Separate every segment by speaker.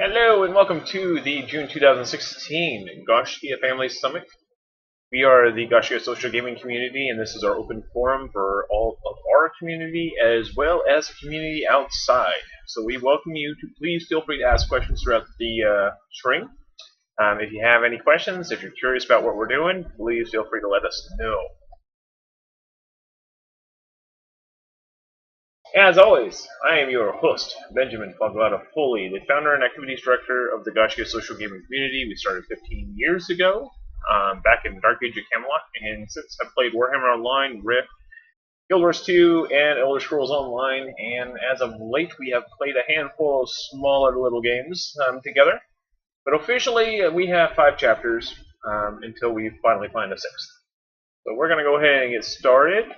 Speaker 1: Hello and welcome to the June 2016 Gaiscioch Family Summit. We are the Gaiscioch Social Gaming Community, and this is our open forum for all of our community as well as the community outside. So we welcome you to please feel free to ask questions throughout the string. If you have any questions, if you're curious about what we're doing, please feel free to let us know. As always, I am your host, Benjamin Foghladha, the founder and activities director of the Gaiscioch Social Gaming Community. We started 15 years ago, back in Dark Age of Camelot, and since I've played Warhammer Online, Rift, Guild Wars 2, and Elder Scrolls Online, and as of late we have played a handful of smaller little games together. But officially, we have 5 chapters until we finally find a 6th. So we're going to go ahead and get started.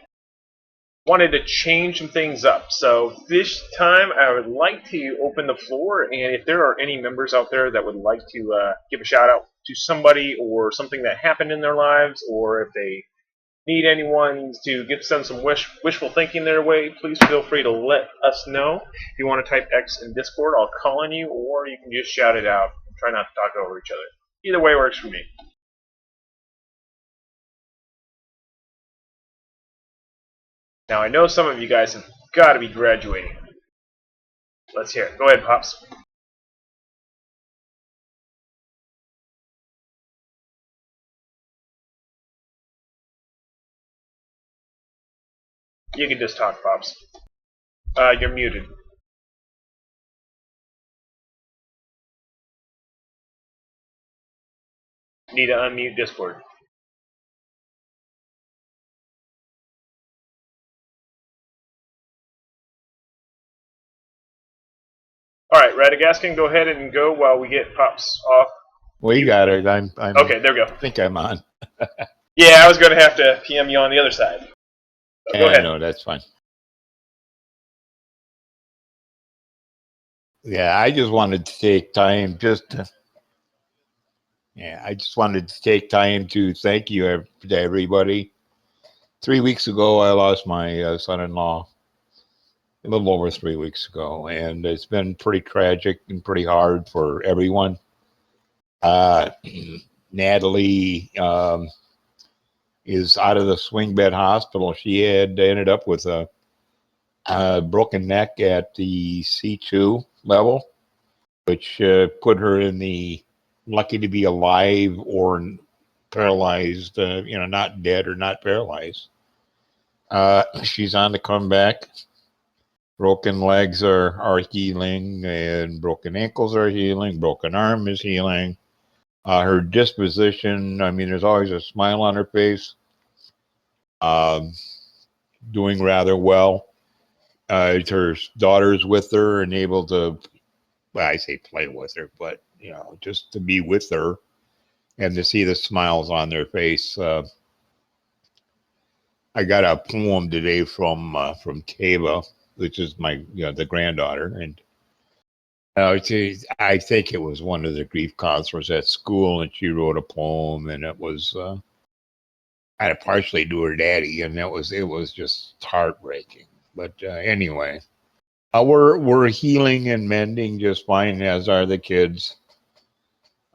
Speaker 1: Wanted to change some things up. So this time I would like to open the floor, and if there are any members out there that would like to give a shout out to somebody or something that happened in their lives, or if they need anyone to send some wishful thinking their way, please feel free to let us know. If you want to type X in Discord, I'll call on you, or you can just shout it out. Try not to talk over each other. Either way works for me. Now, I know some of you guys have got to be graduating. Let's hear it. Go ahead, Pops. You can just talk, Pops. You're muted. Need to unmute Discord. Alright, Radagast, go ahead and go while we get Pops off.
Speaker 2: Well, you got it. I'm
Speaker 1: okay, there we go.
Speaker 2: I think I'm on.
Speaker 1: Yeah, I was going to have to PM you on the other side. So go ahead.
Speaker 2: No, that's fine. Yeah, I just wanted to take time to thank you to everybody. 3 weeks ago, I lost my son-in-law, a little over 3 weeks ago, and it's been pretty tragic and pretty hard for everyone. Natalie is out of the swing bed hospital. She had ended up with a broken neck at the C2 level, which put her in the lucky to be alive or paralyzed, not dead or not paralyzed. She's on the comeback. Broken legs are healing, and broken ankles are healing. Broken arm is healing. Her disposition, I mean, there's always a smile on her face. Doing rather well. Her daughter's with her and able to, well, I say play with her, but just to be with her and to see the smiles on their face. I got a poem today from Tava, which is my the granddaughter, and I think it was one of the grief counselors at school, and she wrote a poem, and it was I had partially to her daddy, and it was just heartbreaking. But anyway, we're healing and mending just fine, as are the kids.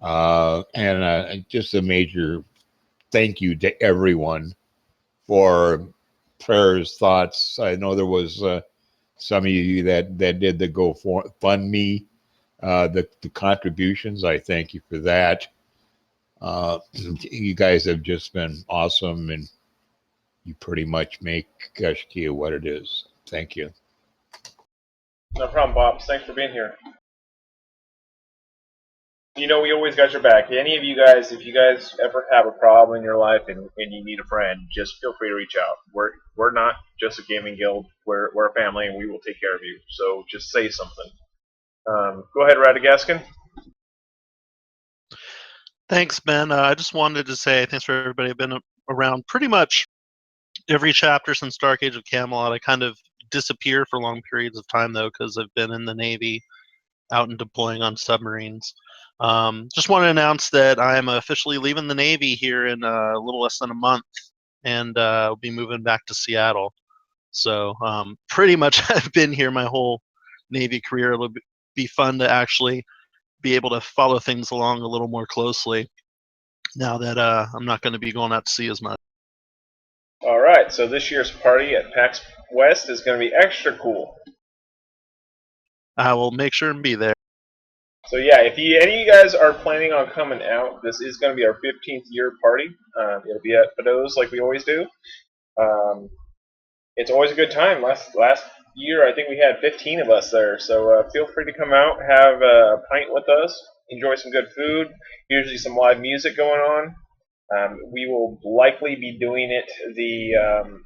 Speaker 2: And just a major thank you to everyone for prayers, thoughts. I know there was some of you that did the GoFundMe, the contributions. I thank you for that. You guys have just been awesome, and you pretty much make Gaiscioch what it is. Thank you.
Speaker 1: No problem, Bob. Thanks for being here. We always got your back. Any of you guys, if you guys ever have a problem in your life and you need a friend, just feel free to reach out. We're not just a gaming guild. We're a family, and we will take care of you. So just say something. Go ahead, Radagast.
Speaker 3: Thanks, Ben. I just wanted to say thanks for everybody. I've been around pretty much every chapter since Dark Age of Camelot. I kind of disappear for long periods of time, though, because I've been in the Navy, out and deploying on submarines. Just want to announce that I am officially leaving the Navy here in a little less than a month, and I'll be moving back to Seattle. So pretty much I've been here my whole Navy career. It'll be fun to actually be able to follow things along a little more closely now that I'm not going to be going out to sea as much.
Speaker 1: All right, so this year's party at PAX West is going to be extra cool.
Speaker 3: I will make sure and be there.
Speaker 1: So yeah, if any of you guys are planning on coming out, this is going to be our 15th year party. It'll be at Bedeau's like we always do. It's always a good time. Last year, I think we had 15 of us there. So feel free to come out, have a pint with us, enjoy some good food. Usually some live music going on. We will likely be doing it the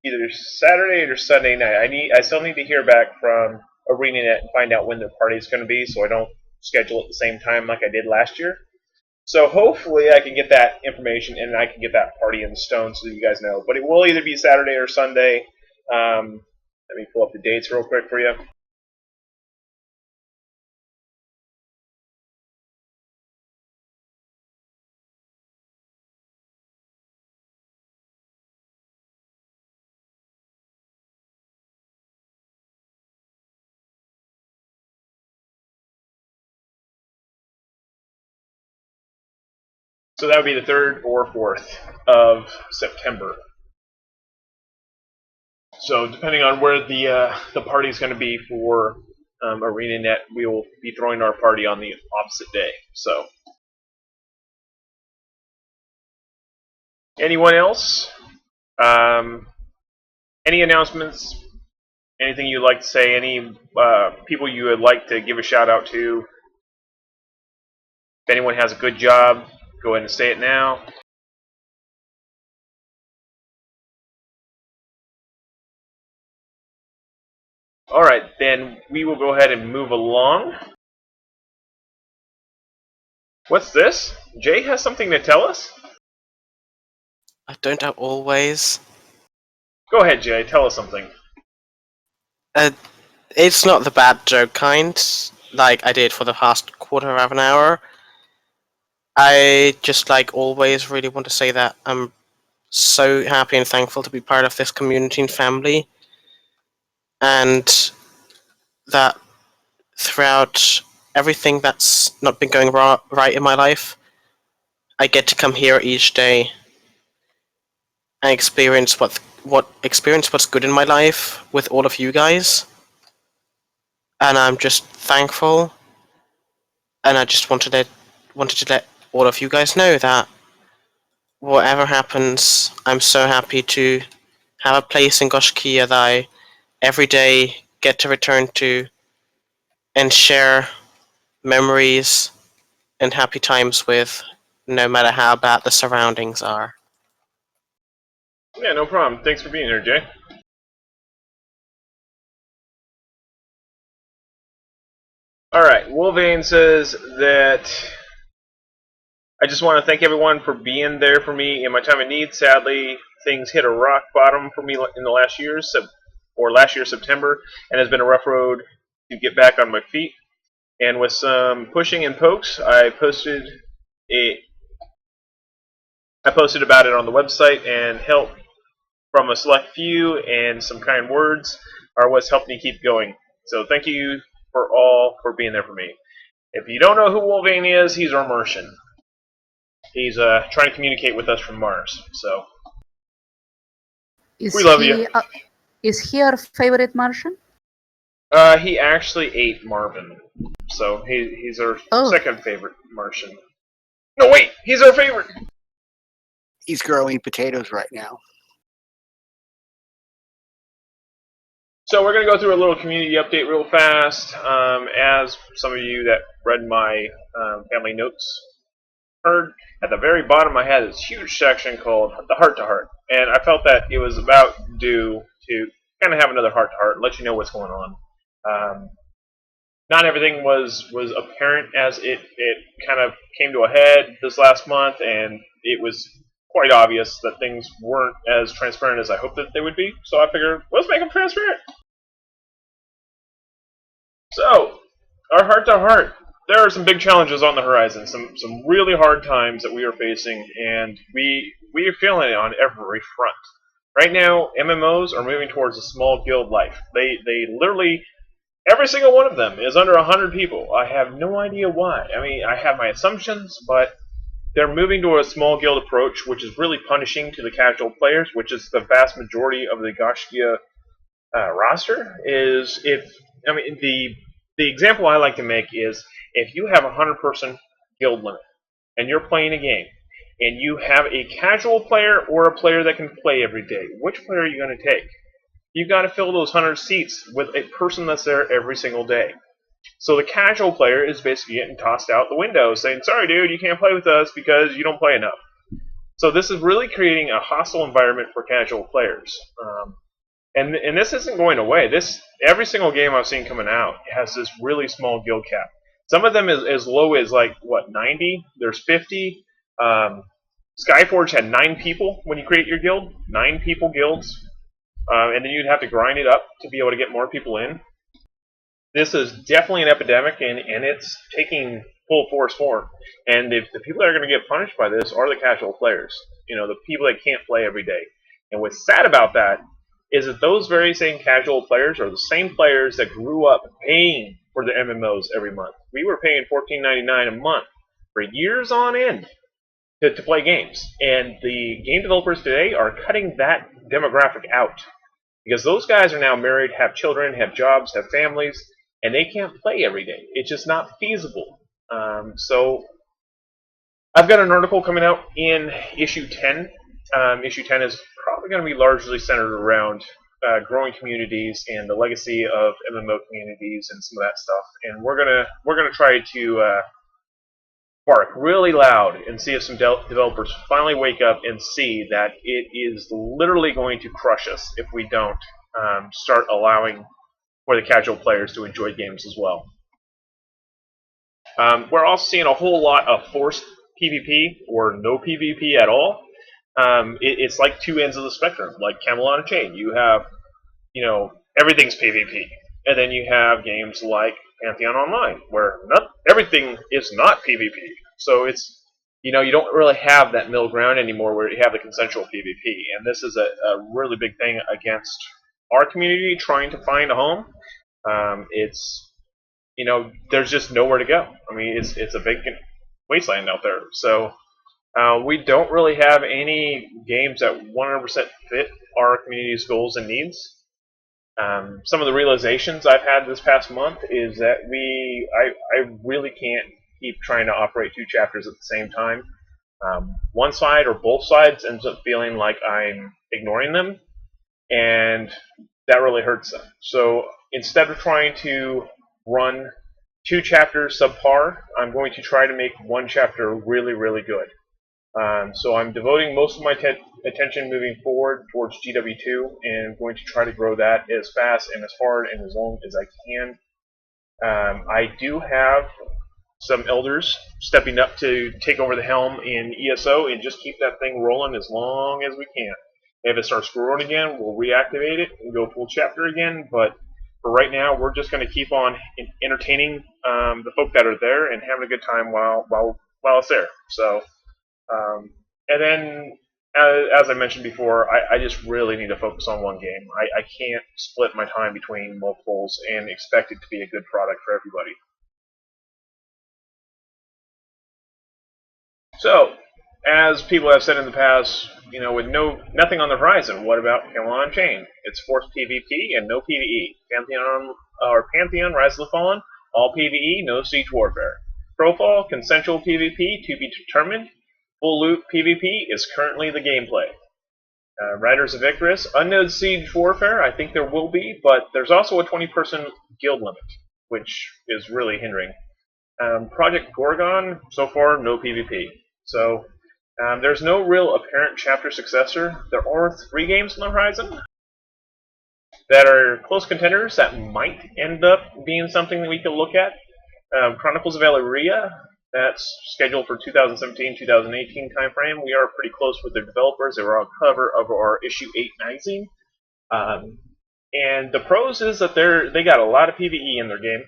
Speaker 1: either Saturday or Sunday night. I still need to hear back from ArenaNet and find out when the party is going to be, so I don't schedule it the same time like I did last year. So hopefully I can get that information and I can get that party in stone so that you guys know. But it will either be Saturday or Sunday. Let me pull up the dates real quick for you. So that would be the 3rd or 4th of September. So depending on where the party is going to be for ArenaNet, we will be throwing our party on the opposite day. So, anyone else? Any announcements? Anything you'd like to say? Any people you would like to give a shout out to? If anyone has a good job, go ahead and say it now. Alright, then we will go ahead and move along. What's this? Jay has something to tell us?
Speaker 4: I don't have always.
Speaker 1: Go ahead, Jay, tell us something.
Speaker 4: It's not the bad joke kind, like I did for the past quarter of an hour. I just, like always, really want to say that I'm so happy and thankful to be part of this community and family, and that throughout everything that's not been going right in my life, I get to come here each day and experience what's good in my life with all of you guys, and I'm just thankful. And I just wanted to let all of you guys know that whatever happens, I'm so happy to have a place in Gaiscioch that I every day get to return to and share memories and happy times with, no matter how bad the surroundings are.
Speaker 1: Yeah, no problem. Thanks for being here, Jay. Alright, Wolvane says that I just want to thank everyone for being there for me in my time of need. Sadly, things hit a rock bottom for me in the last year, last year September, and has been a rough road to get back on my feet. And with some pushing and pokes, I posted about it on the website, and help from a select few and some kind words are what's helped me keep going. So thank you for being there for me. If you don't know who Wolvane is, he's our Martian. He's trying to communicate with us from Mars. So we love you.
Speaker 5: Is he our favorite Martian?
Speaker 1: He actually ate Marvin, so he's our second favorite Martian. No, wait, he's our favorite.
Speaker 6: He's growing potatoes right now.
Speaker 1: So we're going to go through a little community update real fast. As some of you that read my family notes heard, at the very bottom I had this huge section called the Heart to Heart, and I felt that it was about due to kind of have another heart to heart and let you know what's going on. Not everything was apparent as it kind of came to a head this last month, and it was quite obvious that things weren't as transparent as I hoped that they would be. So I figured, let's make them transparent. So, our heart to heart. There are some big challenges on the horizon, some really hard times that we are facing, and we are feeling it on every front. Right now, MMOs are moving towards a small guild life. They literally, every single one of them is under 100 people. I have no idea why. I mean, I have my assumptions, but they're moving to a small guild approach, which is really punishing to the casual players, which is the vast majority of the Gaiscioch roster. The example I like to make is if you have a 100-person guild limit and you're playing a game, and you have a casual player or a player that can play every day, which player are you going to take? You've got to fill those 100 seats with a person that's there every single day. So the casual player is basically getting tossed out the window, saying, sorry dude, you can't play with us because you don't play enough. So this is really creating a hostile environment for casual players. And this isn't going away. Every single game I've seen coming out has this really small guild cap. Some of them is as low as 90? There's 50. Skyforge had 9 people when you create your guild. 9 people guilds. And then you'd have to grind it up to be able to get more people in. This is definitely an epidemic, and it's taking full force form. And the people that are going to get punished by this are the casual players. The people that can't play every day. And what's sad about that is that those very same casual players are the same players that grew up paying for the MMOs every month. We were paying $14.99 a month for years on end to play games. And the game developers today are cutting that demographic out. Because those guys are now married, have children, have jobs, have families, and they can't play every day. It's just not feasible. So I've got an article coming out in issue 10. Issue 10 is probably going to be largely centered around growing communities and the legacy of MMO communities and some of that stuff. And we're gonna try to bark really loud and see if some developers finally wake up and see that it is literally going to crush us if we don't start allowing for the casual players to enjoy games as well. We're also seeing a whole lot of forced PvP or no PvP at all. It's like two ends of the spectrum, like Camelot Unchained. You have, everything's PvP, and then you have games like Pantheon Online, where everything is not PvP. So it's, you don't really have that middle ground anymore where you have the consensual PvP, and this is a really big thing against our community trying to find a home. There's just nowhere to go. I mean, it's a big wasteland out there. So we don't really have any games that 100% fit our community's goals and needs. Some of the realizations I've had this past month is that I really can't keep trying to operate 2 chapters at the same time. One side or both sides ends up feeling like I'm ignoring them, and that really hurts them. So instead of trying to run 2 chapters subpar, I'm going to try to make 1 chapter really, really good. So I'm devoting most of my attention moving forward towards GW2, and I'm going to try to grow that as fast and as hard and as long as I can. I do have some elders stepping up to take over the helm in ESO and just keep that thing rolling as long as we can. If it starts growing again, we'll reactivate it and go full chapter again, but for right now, we're just going to keep on entertaining the folk that are there and having a good time while it's there. So, and then, as I mentioned before, I just really need to focus on one game. I can't split my time between multiples and expect it to be a good product for everybody. So, as people have said in the past, with nothing on the horizon, what about Camelot Unchained? It's forced PvP and no PvE. Pantheon, Rise of the Fallen, all PvE, no siege warfare. Crowfall, consensual PvP to be determined. Full loot PvP is currently the gameplay. Riders of Icarus, unknown siege warfare, I think there will be, but there's also a 20-person guild limit, which is really hindering. Project Gorgon, so far, no PvP. So, there's no real apparent chapter successor. There are 3 games on the horizon that are close contenders that might end up being something that we could look at. Chronicles of Alleria, that's scheduled for 2017-2018 timeframe. We are pretty close with their developers. They were on cover of our issue 8 magazine. And the pros is that they got a lot of PvE in their game.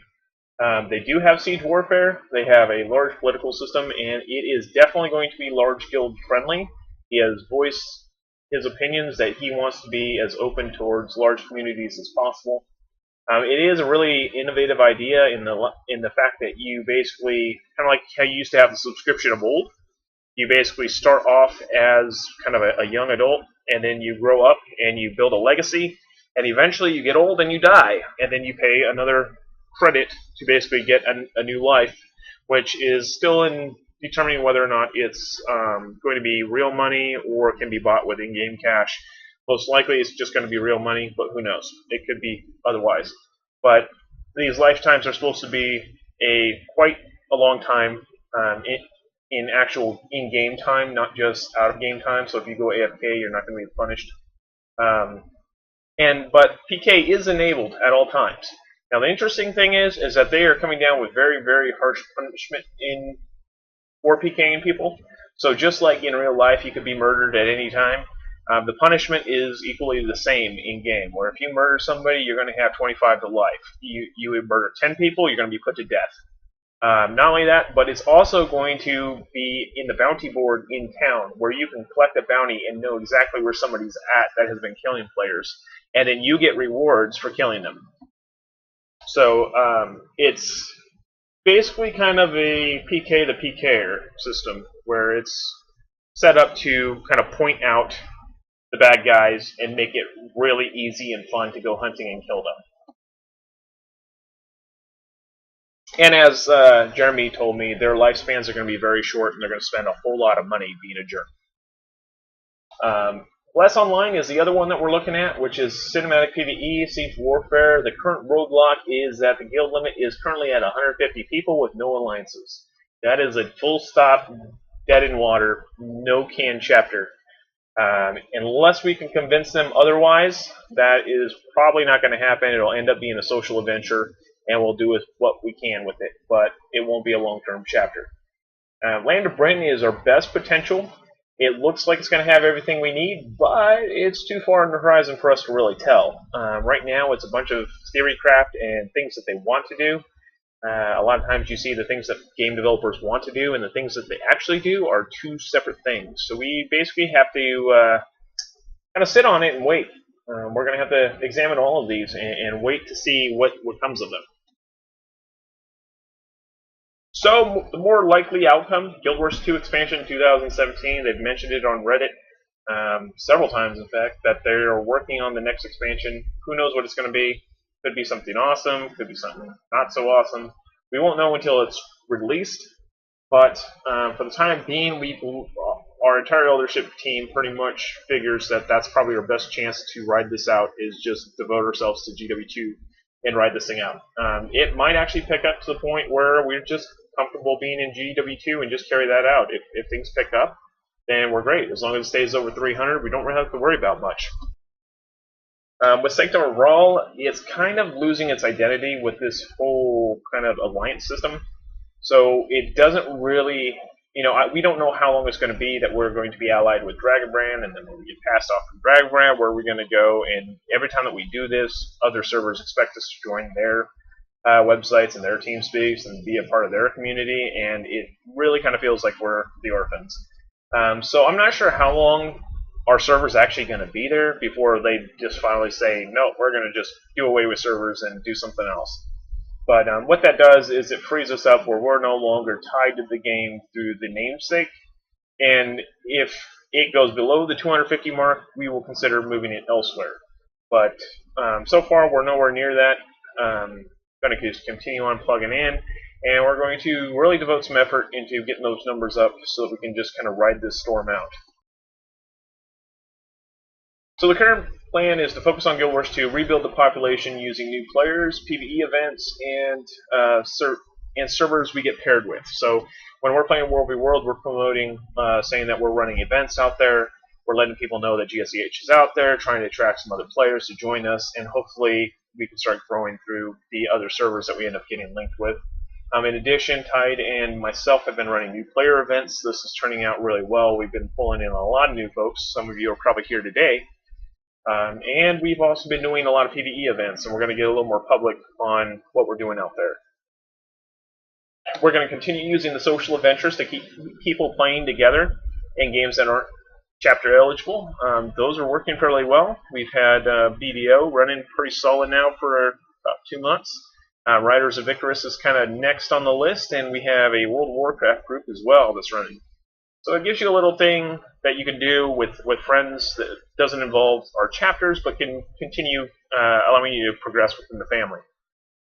Speaker 1: They do have siege warfare. They have a large political system, and it is definitely going to be large guild friendly. He has voiced his opinions that he wants to be as open towards large communities as possible. It is a really innovative idea in the fact that you basically, kind of like how you used to have the subscription of old, you basically start off as kind of a young adult, and then you grow up and you build a legacy, and eventually you get old and you die, and then you pay another credit to basically get a new life, which is still in determining whether or not it's going to be real money or can be bought with in-game cash. Most likely it's just going to be real money, but who knows? It could be otherwise. But these lifetimes are supposed to be quite a long time in actual in-game time, not just out-of-game time. So if you go AFK, you're not going to be punished. But PK is enabled at all times. Now the interesting thing is that they are coming down with very, very harsh punishment for PKing people. So just like in real life, you could be murdered at any time. The punishment is equally the same in game. Where if you murder somebody, you're going to have 25 to life. You would murder 10 people, you're going to be put to death. Not only that, but it's also going to be in the bounty board in town, where you can collect a bounty and know exactly where somebody's at that has been killing players, and then you get rewards for killing them. So it's basically kind of a PK the PKer system, where it's set up to kind of point out the bad guys and make it really easy and fun to go hunting and kill them. And as Jeremy told me, their lifespans are going to be very short, and they're going to spend a whole lot of money being a jerk. Less Online is the other one that we're looking at, which is Cinematic PvE, Siege Warfare. The current roadblock is that the guild limit is currently at 150 people with no alliances. That is a full stop, dead in water, no can chapter. Unless we can convince them otherwise, that is probably not going to happen. It'll end up being a social adventure, and we'll do what we can with it, but it won't be a long-term chapter. Land of Britain is our best potential. It looks like it's going to have everything we need, but it's too far on the horizon for us to really tell. Right now, it's a bunch of theory craft and things that they want to do. A lot of times you see the things that game developers want to do and the things that they actually do are two separate things. So we basically have to kind of sit on it and wait. We're going to have to examine all of these and wait to see what comes of them. So, the more likely outcome, Guild Wars 2 expansion 2017, they've mentioned it on Reddit several times, in fact, that they're working on the next expansion. Who knows what it's going to be? Could be something awesome, could be something not so awesome. We won't know until it's released, but for the time being, our entire eldership team pretty much figures that that's probably our best chance to ride this out, is just devote ourselves to GW2 and ride this thing out. It might actually pick up to the point where we're just comfortable being in GW2 and just carry that out. If things pick up, then we're great. As long as it stays over 300, we don't really have to worry about much. With Sanctum of Raw, it's kind of losing its identity with this whole kind of alliance system. So it doesn't really, we don't know how long it's going to be that we're going to be allied with Dragonbrand, and then when we get passed off from Dragonbrand, where are we going to go? And every time that we do this, other servers expect us to join their websites and their team speaks and be a part of their community, and it really kind of feels like we're the orphans. So I'm not sure how long our server's actually going to be there before they just finally say, no, we're going to just do away with servers and do something else. But what that does is it frees us up where we're no longer tied to the game through the namesake, and if it goes below the 250 mark, we will consider moving it elsewhere. But so far, we're nowhere near that. Going to just continue on plugging in, and we're going to really devote some effort into getting those numbers up so that we can just kind of ride this storm out. So the current plan is to focus on Guild Wars 2, rebuild the population using new players, PvE events, and servers we get paired with. So when we're playing World v World, we're promoting, saying that we're running events out there. We're letting people know that GSEH is out there, trying to attract some other players to join us, and hopefully we can start growing through the other servers that we end up getting linked with. In addition, Tide and myself have been running new player events. This is turning out really well. We've been pulling in a lot of new folks. Some of you are probably here today. And we've also been doing a lot of PvE events, and we're going to get a little more public on what we're doing out there. We're going to continue using the social adventures to keep people playing together in games that aren't chapter eligible. Those are working fairly well. We've had BDO running pretty solid now for about 2 months. Riders of Icarus is kind of next on the list, and we have a World of Warcraft group as well that's running. So it gives you a little thing that you can do with friends that doesn't involve our chapters, but can continue allowing you to progress within the family.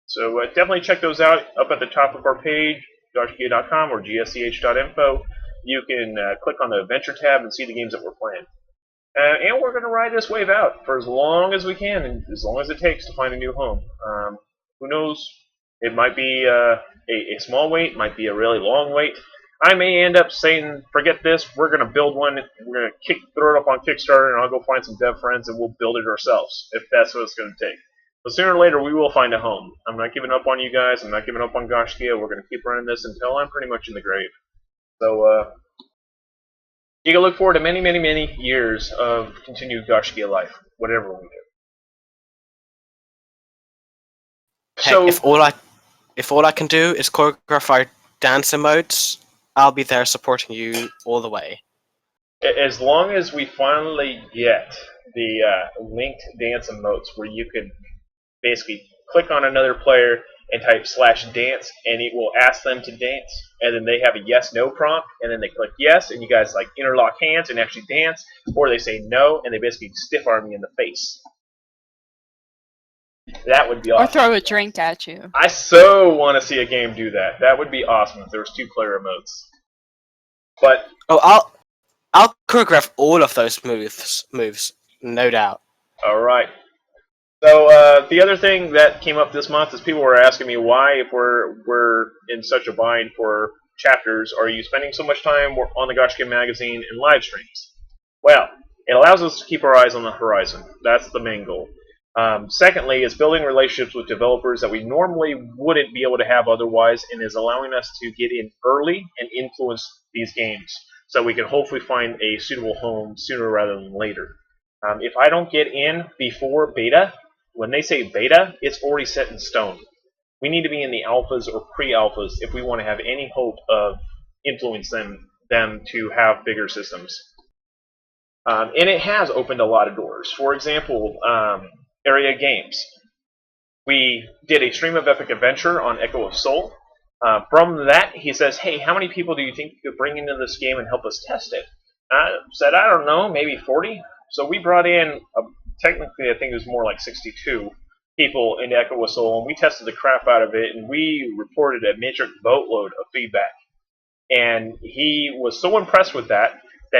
Speaker 1: So definitely check those out up at the top of our page, gaiscioch.com or gsch.info. You can click on the Adventure tab and see the games that we're playing. And we're going to ride this wave out for as long as we can, and as long as it takes to find a new home. Who knows? It might be a small wait, might be a really long wait. I may end up saying, forget this, we're going to build one, we're going to throw it up on Kickstarter, and I'll go find some dev friends, and we'll build it ourselves, if that's what it's going to take. But sooner or later, we will find a home. I'm not giving up on you guys, I'm not giving up on Gaiscioch. We're going to keep running this until I'm pretty much in the grave. So, you can look forward to many, many, many years of continued Gaiscioch life, whatever we do.
Speaker 4: Heck,
Speaker 1: So,
Speaker 4: if all I can do is choreograph our dance emotes, I'll be there supporting you all the way.
Speaker 1: as long as we finally get the linked dance emotes where you can basically click on another player and type /dance, and it will ask them to dance, and then they have a yes/no prompt, and then they click yes, and you guys like interlock hands and actually dance, or they say no, and they basically stiff arm you in the face. That would be awesome.
Speaker 7: Or throw a drink at you.
Speaker 1: I so want to see a game do that. That would be awesome if there was 2-player emotes. But
Speaker 4: Oh, I'll choreograph all of those moves, no doubt.
Speaker 1: all right. So the other thing that came up this month is people were asking me why, if we're in such a bind for chapters, are you spending so much time on the Gaiscioch magazine and live streams? Well, it allows us to keep our eyes on the horizon. That's the main goal. Secondly, it's building relationships with developers that we normally wouldn't be able to have otherwise, and is allowing us to get in early and influence these games, so we can hopefully find a suitable home sooner rather than later. If I don't get in before beta, when they say beta, it's already set in stone. We need to be in the alphas or pre-alphas if we want to have any hope of influencing them to have bigger systems. And it has opened a lot of doors. For example, Area Games. We did a stream of Epic Adventure on Echo of Soul. From that, he says, hey, how many people do you think you could bring into this game and help us test it? I said, I don't know, maybe 40. So we brought in, technically I think it was more like 62 people into Echo of Soul, and we tested the crap out of it, and we reported a major boatload of feedback. And he was so impressed with that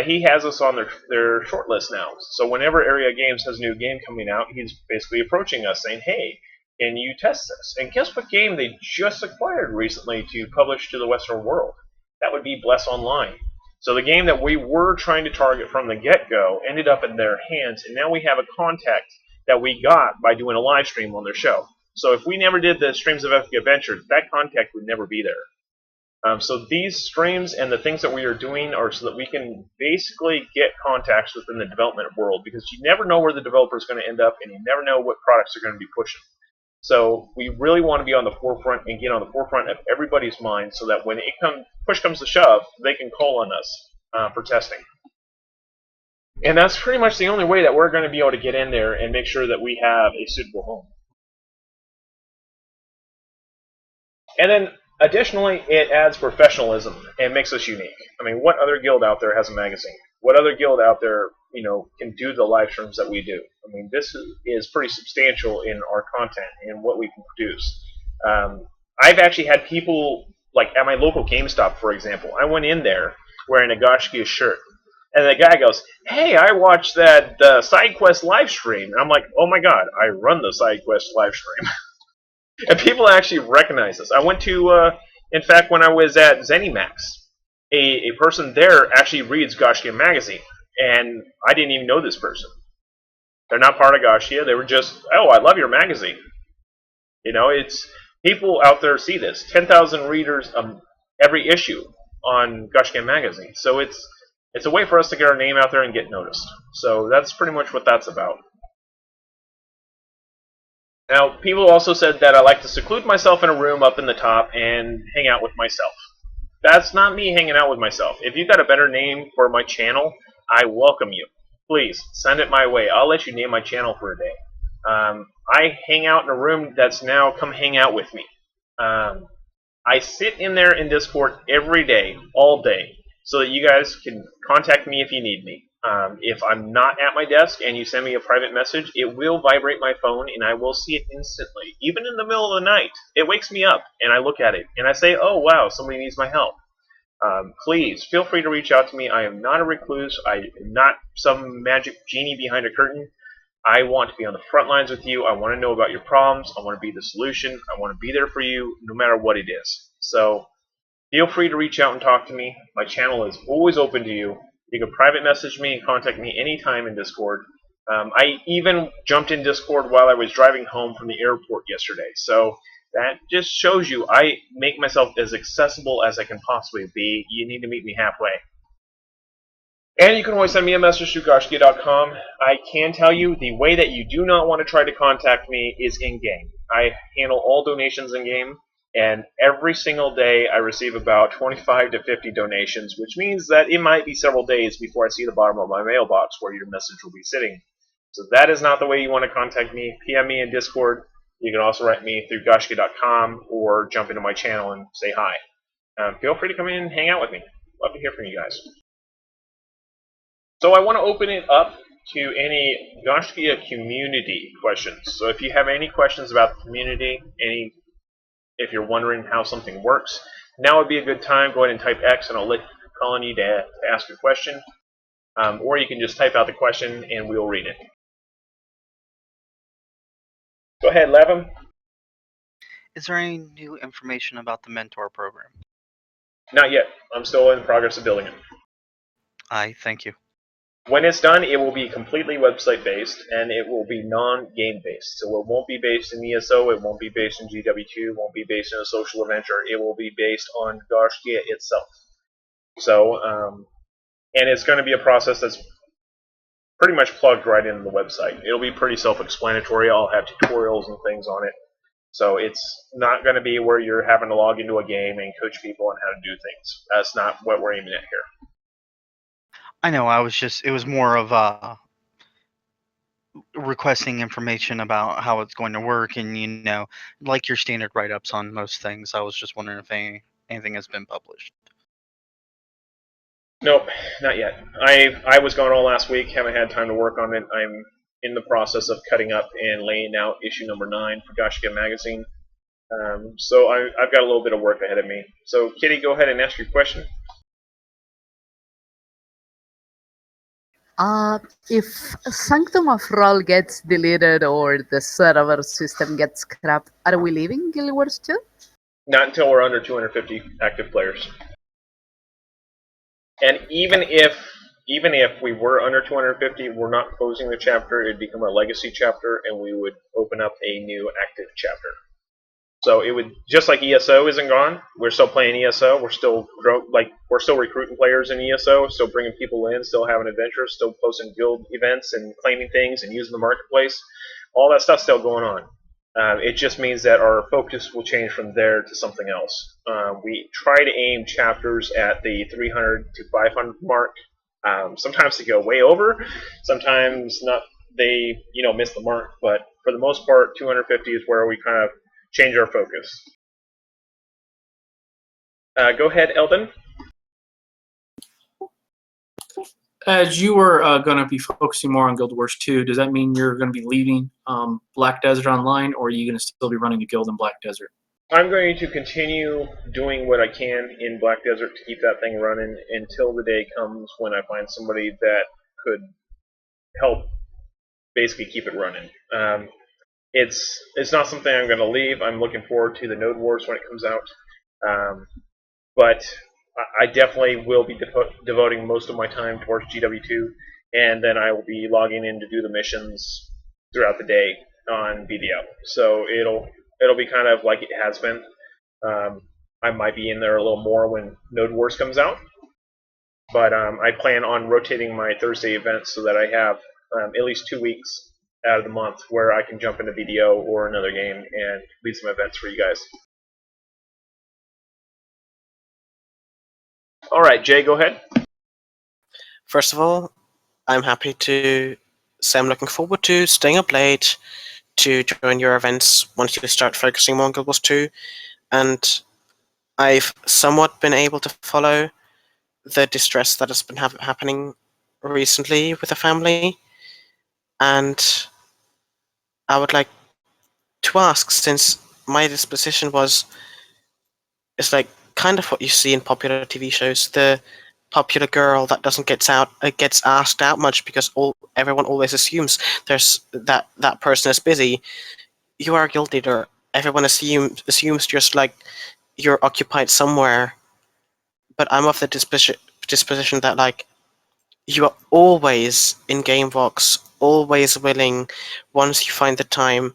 Speaker 1: he has us on their short list now. So whenever Area Games has a new game coming out, he's basically approaching us saying, hey, can you test this? And guess what game they just acquired recently to publish to the Western world? That would be Bless Online. So the game that we were trying to target from the get-go ended up in their hands, and now we have a contact that we got by doing a live stream on their show. So if we never did the streams of Epic Adventure, that contact would never be there. So these streams and the things that we are doing are so that we can basically get contacts within the development world, because you never know where the developer is going to end up, and you never know what products they're going to be pushing. So we really want to be on the forefront and get on the forefront of everybody's mind, so that when push comes to shove, they can call on us for testing. And that's pretty much the only way that we're going to be able to get in there and make sure that we have a suitable home. And then additionally, it adds professionalism and makes us unique. I mean, what other guild out there has a magazine? What other guild out there, can do the live streams that we do? I mean, this is pretty substantial in our content and what we can produce. I've actually had people, like at my local GameStop, for example, I went in there wearing a Gaiscioch shirt, and the guy goes, hey, I watched that SideQuest live stream. And I'm like, oh my god, I run the SideQuest live stream. And people actually recognize this. I went to, in fact, when I was at ZeniMax, a person there actually reads Gaiscioch magazine, and I didn't even know this person. They're not part of Gaiscioch. They were just, oh, I love your magazine. It's people out there see this. 10,000 readers every issue on Gaiscioch magazine. So it's a way for us to get our name out there and get noticed. So that's pretty much what that's about. Now, people also said that I like to seclude myself in a room up in the top and hang out with myself. That's not me hanging out with myself. If you've got a better name for my channel, I welcome you. Please, send it my way. I'll let you name my channel for a day. I hang out in a room that's now come hang out with me. I sit in there in Discord every day, all day, so that you guys can contact me if you need me. If I'm not at my desk and you send me a private message, it will vibrate my phone and I will see it instantly. Even in the middle of the night, it wakes me up and I look at it and I say, oh wow, somebody needs my help. Please feel free to reach out to me. I am not a recluse. I am not some magic genie behind a curtain. I want to be on the front lines with you. I want to know about your problems. I want to be the solution. I want to be there for you no matter what it is. So feel free to reach out and talk to me. My channel is always open to you. You can private message me and contact me anytime in Discord. I even jumped in Discord while I was driving home from the airport yesterday. So that just shows you I make myself as accessible as I can possibly be. You need to meet me halfway. And you can always send me a message through Gaiscioch.com. I can tell you the way that you do not want to try to contact me is in-game. I handle all donations in-game, and every single day I receive about 25 to 50 donations, which means that it might be several days before I see the bottom of my mailbox where your message will be sitting. So that is not the way you want to contact me. PM me in Discord. You can also write me through Gaiscioch.com or jump into my channel and say hi. Feel free to come in and hang out with me. Love to hear from you guys. So I want to open it up to any Gaiscioch community questions. So if you have any questions about the community, if you're wondering how something works, now would be a good time. Go ahead and type X and I'll call on you to ask a question. Or you can just type out the question and we'll read it. Go ahead, Levin.
Speaker 7: Is there any new information about the mentor program?
Speaker 1: Not yet. I'm still in the progress of building it.
Speaker 7: Aye, thank you.
Speaker 1: When it's done, it will be completely website-based, and it will be non-game-based. So it won't be based in ESO, it won't be based in GW2, it won't be based in a social adventure. It will be based on Gaiscioch itself. So, and it's going to be a process that's pretty much plugged right into the website. It'll be pretty self-explanatory. I'll have tutorials and things on it. So it's not going to be where you're having to log into a game and coach people on how to do things. That's not what we're aiming at here.
Speaker 7: I know, it was more of requesting information about how it's going to work and, like your standard write-ups on most things. I was just wondering if anything has been published.
Speaker 1: Nope, not yet. I was gone all last week, haven't had time to work on it. I'm in the process of cutting up and laying out issue number 9 for Gaiscioch Magazine. So I've got a little bit of work ahead of me. So Kitty, go ahead and ask your question.
Speaker 5: If Sanctum of Roll gets deleted or the server system gets scrapped, are we leaving Guild Wars 2?
Speaker 1: Not until we're under 250 active players. And even if we were under 250, we're not closing the chapter. It'd become a legacy chapter, and we would open up a new active chapter. So it would, just like ESO isn't gone, we're still playing ESO. We're still recruiting players in ESO, still bringing people in, still having adventures, still posting guild events and claiming things and using the marketplace. All that stuff's still going on. It just means that our focus will change from there to something else. We try to aim chapters at the 300 to 500 mark. Sometimes they go way over. Sometimes not. They miss the mark. But for the most part, 250 is where we kind of change our focus. Go ahead, Eldon.
Speaker 8: As you were going to be focusing more on Guild Wars 2, does that mean you're going to be leaving Black Desert Online, or are you going to still be running the guild in Black Desert?
Speaker 1: I'm going to continue doing what I can in Black Desert to keep that thing running until the day comes when I find somebody that could help basically keep it running. It's not something I'm going to leave. I'm looking forward to the Node Wars when it comes out. But I definitely will be devoting most of my time towards GW2, and then I will be logging in to do the missions throughout the day on BDO. So it'll be kind of like it has been. I might be in there a little more when Node Wars comes out, but I plan on rotating my Thursday events so that I have at least 2 weeks out of the month where I can jump into BDO or another game and lead some events for you guys. All right, Jay, go ahead.
Speaker 4: First of all, I'm happy to say I'm looking forward to staying up late, to join your events once you start focusing more on Guild Wars 2, and I've somewhat been able to follow the distress that has been happening recently with the family, and I would like to ask, since my disposition is like kind of what you see in popular TV shows, the popular girl that doesn't gets asked out much because everyone always assumes there's that person is busy. You are a guild leader. Everyone assumes just like you're occupied somewhere. But I'm of the disposition that like you are always in Gamebox, always willing, once you find the time,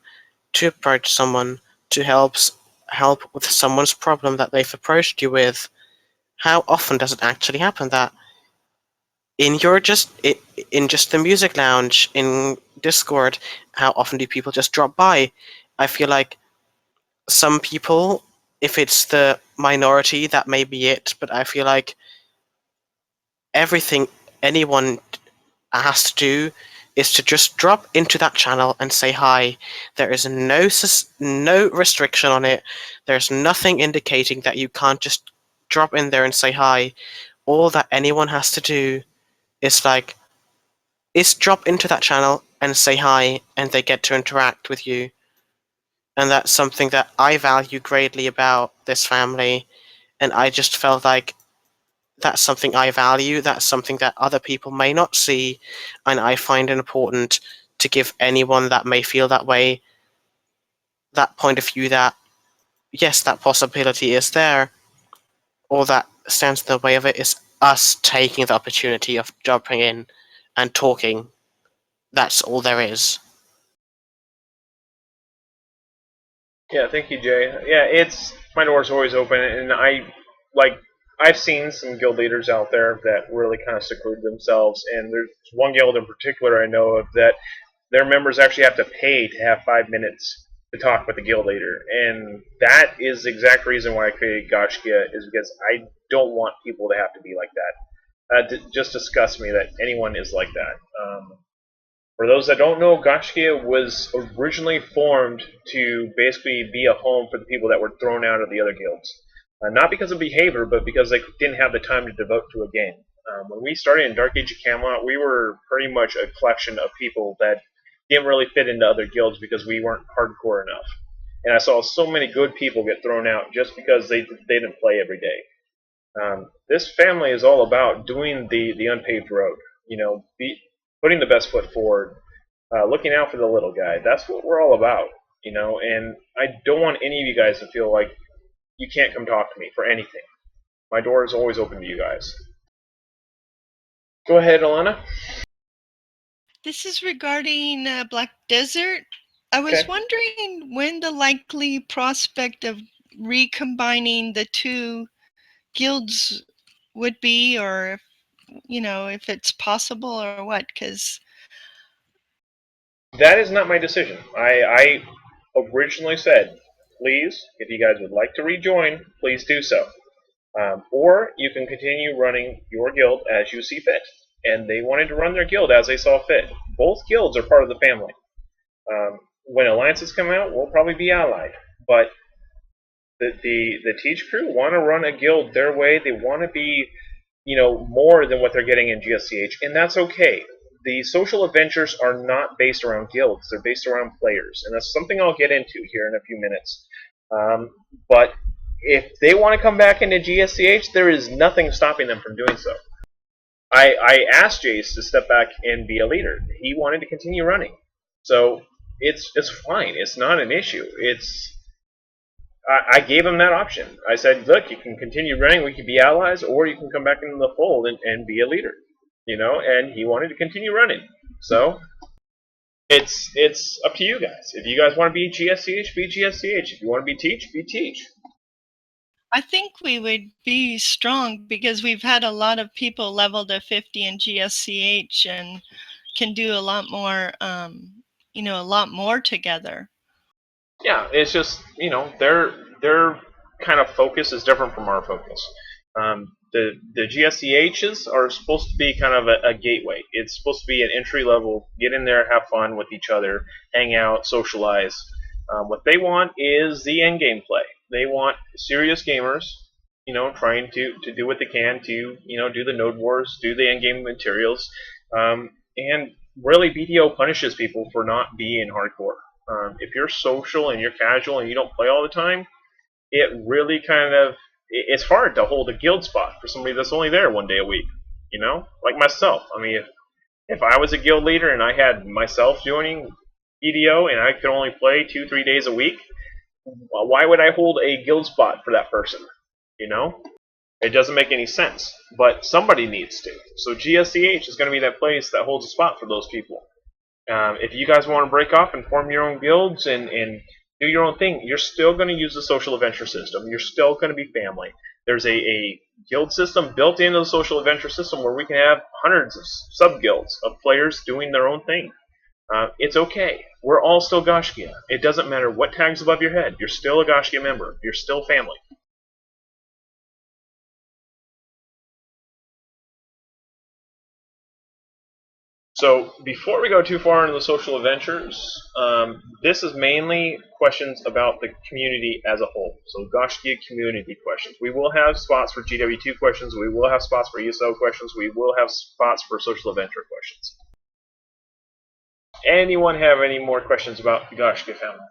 Speaker 4: to approach someone to help with someone's problem that they've approached you with. How often does it actually happen that in just the music lounge in Discord, how often do people just drop by? I feel like some people, if it's the minority, that may be it, but I feel like everything anyone has to do is to just drop into that channel and say hi. There is no restriction on it. There's nothing indicating that you can't just drop in there and say hi. All that anyone has to do is drop into that channel and say hi, and they get to interact with you. And that's something that I value greatly about this family, and I just felt like that's something I value, that's something that other people may not see, and I find it important to give anyone that may feel that way that point of view that, yes, that possibility is there. All that stands in the way of it is us taking the opportunity of jumping in and talking. That's all there is.
Speaker 1: Yeah, thank you, Jay. Yeah, my door's always open, and I've seen some guild leaders out there that really kind of seclude themselves, and there's one guild in particular I know of that their members actually have to pay to have 5 minutes to talk with the guild leader, and that is the exact reason why I created Gaiscioch, is because I don't want people to have to be like that. That just disgusts me that anyone is like that. For those that don't know, Gaiscioch was originally formed to basically be a home for the people that were thrown out of the other guilds. Not because of behavior, but because they didn't have the time to devote to a game. When we started in Dark Age of Camelot, we were pretty much a collection of people that didn't really fit into other guilds because we weren't hardcore enough. And I saw so many good people get thrown out just because they didn't play every day. This family is all about doing the unpaved road. Putting the best foot forward, looking out for the little guy. That's what we're all about, and I don't want any of you guys to feel like you can't come talk to me for anything. My door is always open to you guys. Go ahead, Alana.
Speaker 9: This is regarding Black Desert. I was
Speaker 1: Okay.
Speaker 9: wondering when the likely prospect of recombining the two guilds would be, or if it's possible or what, because
Speaker 1: That is not my decision. I originally said, please, if you guys would like to rejoin, please do so. Or you can continue running your guild as you see fit. And they wanted to run their guild as they saw fit. Both guilds are part of the family. When alliances come out, we'll probably be allied. But the Teach crew want to run a guild their way. They want to be, more than what they're getting in GSCH, and that's okay. The social adventures are not based around guilds; they're based around players, and that's something I'll get into here in a few minutes. But if they want to come back into GSCH, there is nothing stopping them from doing so. I asked Jace to step back and be a leader. He wanted to continue running, so it's fine. It's not an issue. I gave him that option. I said, look, you can continue running, we could be allies, or you can come back into the fold and be a leader. And he wanted to continue running. So, it's up to you guys. If you guys want to be GSCH, be GSCH. If you want to be Teach, be Teach.
Speaker 9: I think we would be strong because we've had a lot of people level to 50 in GSCH and can do a lot more, a lot more together.
Speaker 1: Yeah, it's just, their kind of focus is different from our focus. the GSCHs are supposed to be kind of a gateway. It's supposed to be an entry level. Get in there, have fun with each other, hang out, socialize. What they want is the end game play. They want serious gamers, trying to do what they can to, do the node wars, do the end game materials, and really BDO punishes people for not being hardcore. If you're social and you're casual and you don't play all the time, it really it's hard to hold a guild spot for somebody that's only there 1 day a week. Like myself. I mean, if I was a guild leader and I had myself joining BDO and I could only play 2-3 days a week, why would I hold a guild spot for that person? It doesn't make any sense. But somebody needs to. So GSCH is going to be that place that holds a spot for those people. If you guys want to break off and form your own guilds and do your own thing, you're still going to use the social adventure system. You're still going to be family. There's a guild system built into the social adventure system where we can have hundreds of sub-guilds of players doing their own thing. It's okay. We're all still Gaiscioch. It doesn't matter what tag's above your head. You're still a Gaiscioch member. You're still family. So before we go too far into the social adventures, this is mainly questions about the community as a whole. So Gaiscioch community questions. We will have spots for GW2 questions. We will have spots for ESO questions. We will have spots for social adventure questions. Anyone have any more questions about the Gaiscioch family?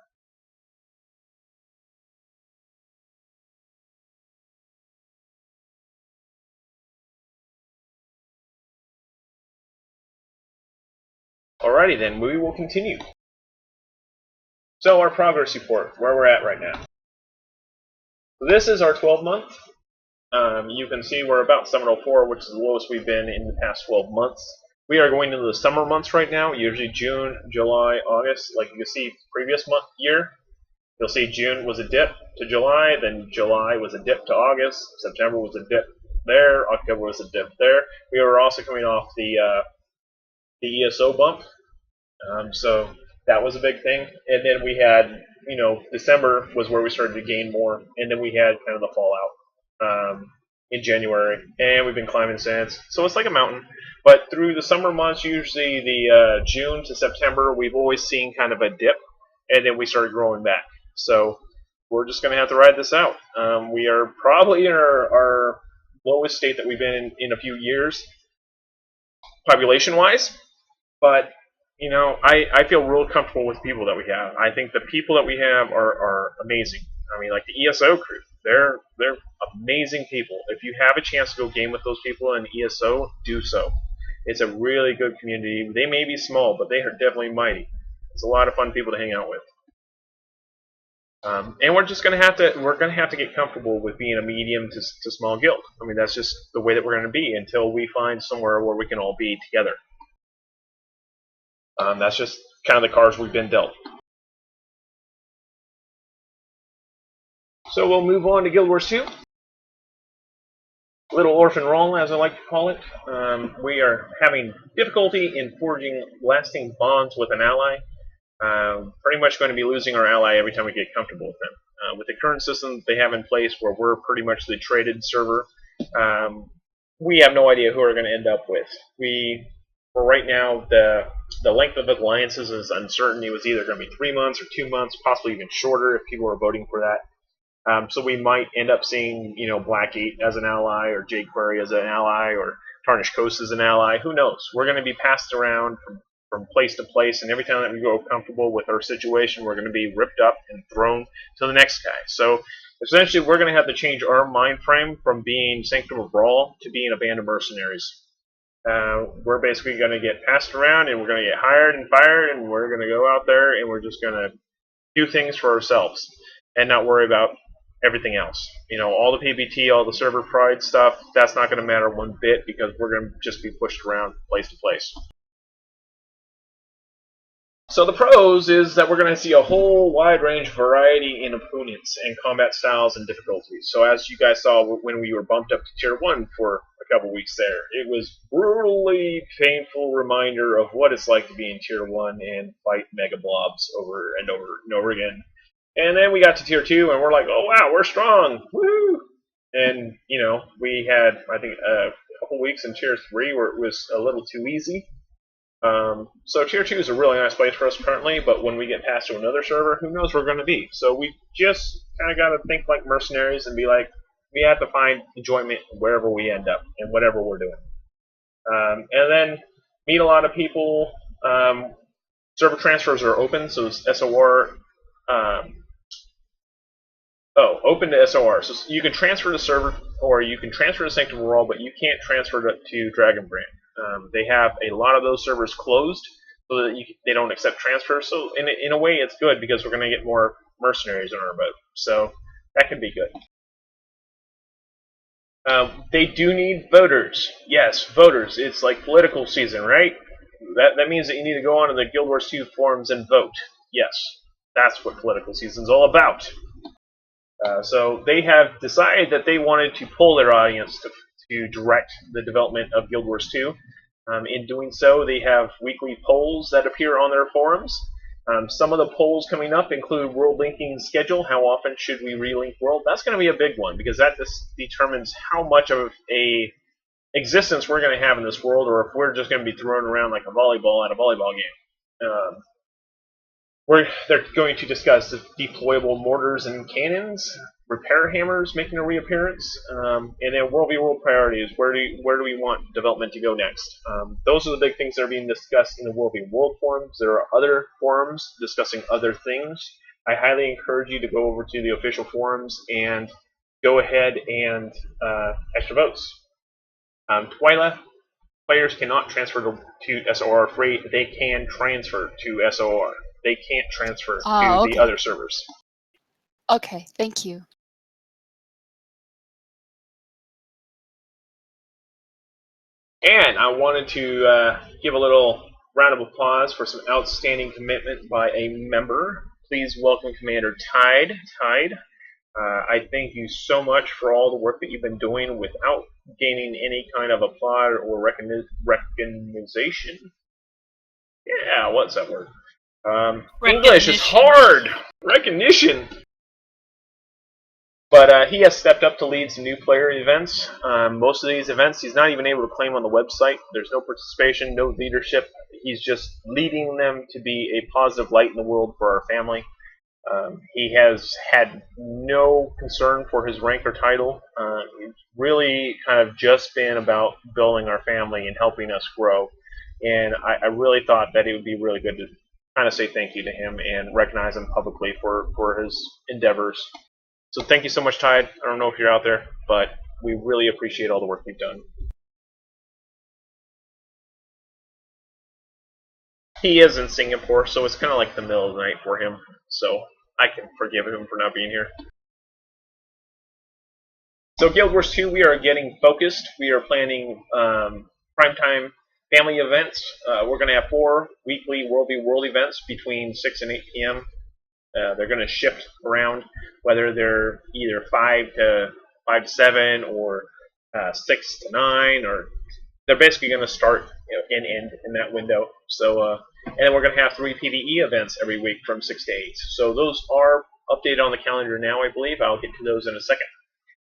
Speaker 1: Alrighty then, we will continue. So our progress report, where we're at right now. This is our 12-month. You can see we're about 704, which is the lowest we've been in the past 12 months. We are going into the summer months right now, usually June, July, August. Like you can see previous year, you'll see June was a dip to July, then July was a dip to August, September was a dip there, October was a dip there. We were also coming off the ESO bump. So that was a big thing. And then we had, December was where we started to gain more. And then we had kind of the fallout in January. And we've been climbing since. So it's like a mountain. But through the summer months, usually the June to September, we've always seen kind of a dip. And then we started growing back. So we're just going to have to ride this out. We are probably in our lowest state that we've been in a few years, population-wise. But, I feel real comfortable with the people that we have. I think the people that we have are amazing. I mean, like the ESO crew, they're amazing people. If you have a chance to go game with those people in ESO, do so. It's a really good community. They may be small, but they are definitely mighty. It's a lot of fun people to hang out with. And we're just gonna have to get comfortable with being a medium to small guild. I mean, that's just the way that we're gonna be until we find somewhere where we can all be together. That's just kind of the cards we've been dealt. So we'll move on to Guild Wars 2. Little orphan roll, as I like to call it. We are having difficulty in forging lasting bonds with an ally. Pretty much going to be losing our ally every time we get comfortable with them. With the current system they have in place where we're pretty much the traded server, we have no idea who we're going to end up with. For right now, the length of alliances is uncertain. It was either going to be 3 months or 2 months, possibly even shorter if people are voting for that. So we might end up seeing, Blackgate as an ally, or jQuery as an ally, or Tarnished Coast as an ally. Who knows? We're going to be passed around from place to place, and every time that we go comfortable with our situation, we're going to be ripped up and thrown to the next guy. So essentially, we're going to have to change our mind frame from being Sanctum of Brawl to being a band of mercenaries. We're basically going to get passed around, and we're going to get hired and fired, and we're going to go out there, and we're just going to do things for ourselves and not worry about everything else. All the PBT, all the server pride stuff, that's not going to matter one bit because we're going to just be pushed around place to place. So the pros is that we're going to see a whole wide range variety in opponents and combat styles and difficulties. So as you guys saw when we were bumped up to Tier 1 for a couple weeks there, it was brutally painful reminder of what it's like to be in Tier 1 and fight mega blobs over and over and over again. And then we got to Tier 2 and we're like, oh wow, we're strong, woo! And you know, we had I think a couple weeks in Tier 3 where it was a little too easy. So Tier 2 is a really nice place for us currently, but when we get past to another server, who knows where we're going to be. So we just kind of got to think like mercenaries and be like, we have to find enjoyment wherever we end up and whatever we're doing. And then meet a lot of people. Server transfers are open, so SOR. Open to SOR. So you can transfer to server, or you can transfer to Sanctum World, but you can't transfer to Dragonbrand. They have a lot of those servers closed, so that they don't accept transfers. So in a way, it's good because we're going to get more mercenaries on our boat. So that can be good. They do need voters. Yes, voters. It's like political season, right? That means that you need to go onto the Guild Wars 2 forums and vote. Yes, that's what political season's all about. So they have decided that they wanted to poll their audience to direct the development of Guild Wars 2. In doing so, they have weekly polls that appear on their forums. Some of the polls coming up include world linking schedule. How often should we relink world? That's going to be a big one because that determines how much of a existence we're going to have in this world, or if we're just going to be thrown around like a volleyball at a volleyball game. They're going to discuss the deployable mortars and cannons, repair hammers making a reappearance, and then World v. World priorities. Where do we want development to go next? Those are the big things that are being discussed in the World v. World forums. There are other forums discussing other things. I highly encourage you to go over to the official forums and go ahead and cast your votes. Twyla, players cannot transfer to SOR free. They can transfer to SOR. They can't transfer to the other servers.
Speaker 10: Okay, thank you.
Speaker 1: And I wanted to give a little round of applause for some outstanding commitment by a member. Please welcome Commander Tide. Tide, I thank you so much for all the work that you've been doing without gaining any kind of applaud or recognition. Yeah, what's that word? English is hard! Recognition! But he has stepped up to lead some new player events. Most of these events he's not even able to claim on the website. There's no participation, no leadership. He's just leading them to be a positive light in the world for our family. He has had no concern for his rank or title. It's really kind of just been about building our family and helping us grow. And I really thought that it would be really good to kind of say thank you to him and recognize him publicly for his endeavors. So thank you so much, Tide. I don't know if you're out there, but we really appreciate all the work you've done. He is in Singapore, so it's kind of like the middle of the night for him. So I can forgive him for not being here. So Guild Wars 2, we are getting focused. We are planning primetime family events. We're going to have 4 weekly World v. World events between 6 and 8 p.m. They're going to shift around, whether they're either 5 to 7 or 6 to 9, or they're basically going to start and end in that window. So, and then we're going to have 3 PvE events every week from 6 to 8. So those are updated on the calendar now, I believe. I'll get to those in a second.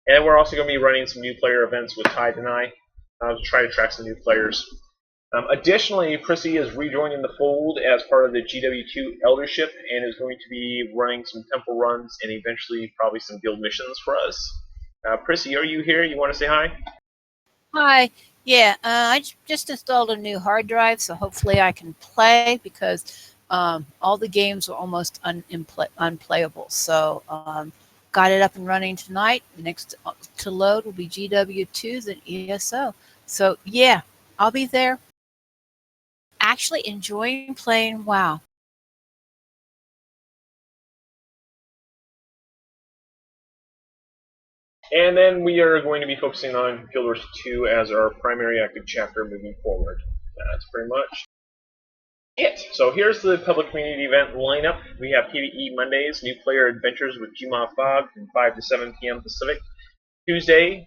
Speaker 1: And then we're also going to be running some new player events with Tide and I to try to attract some new players. Additionally, Prissy is rejoining the fold as part of the GW2 eldership and is going to be running some temple runs and eventually probably some guild missions for us. Prissy, are you here? You want to say hi?
Speaker 11: Hi. Yeah, I just installed a new hard drive, so hopefully I can play because all the games were almost unplayable. So got it up and running tonight. Next to load will be GW2, then ESO. So yeah, I'll be there. Actually enjoying playing WoW.
Speaker 1: And then we are going to be focusing on Guild Wars 2 as our primary active chapter moving forward. That's pretty much it. So here's the public community event lineup. We have PvE Mondays, new player adventures with Gmod Fog from 5 to 7 p.m. Pacific. Tuesday,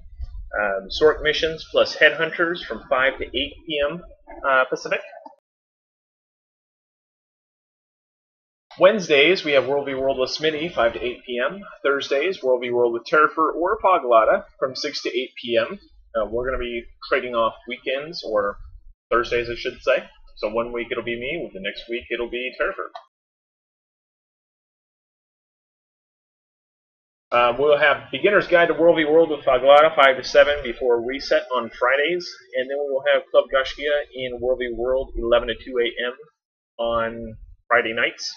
Speaker 1: Sork missions plus headhunters from 5 to 8 p.m. Pacific. Wednesdays, we have World v World with Smitty, 5 to 8 p.m. Thursdays, World v World with Terrafer or Foghladha from 6 to 8 p.m. We're going to be trading off weekends, or Thursdays, I should say. So one week it'll be me, the next week it'll be Terrafer. We'll have Beginner's Guide to World v World with Foghladha 5 to 7 before reset on Fridays, and then we will have Club Gaiscioch in World v World 11 to 2 a.m. on Friday nights.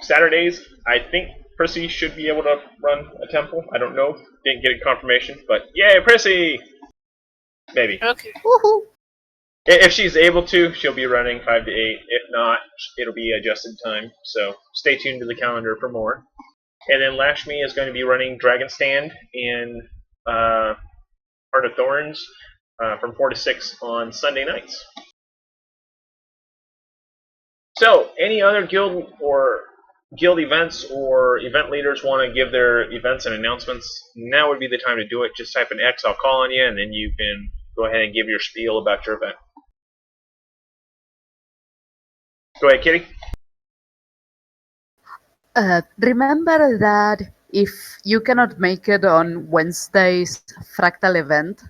Speaker 1: Saturdays, I think Prissy should be able to run a temple. I don't know, didn't get a confirmation, but yay, Prissy! Maybe.
Speaker 11: Okay.
Speaker 5: Woohoo!
Speaker 1: If she's able to, she'll be running 5 to 8. If not, it'll be adjusted time. So stay tuned to the calendar for more. And then Lashmi is going to be running Dragon Stand in Heart of Thorns from 4 to 6 on Sunday nights. So, any other guild or guild events or event leaders want to give their events and announcements, now would be the time to do it. Just type an X, I'll call on you, and then you can go ahead and give your spiel about your event. Go ahead, Kitty.
Speaker 5: Remember that if you cannot make it on Wednesday's Fractal event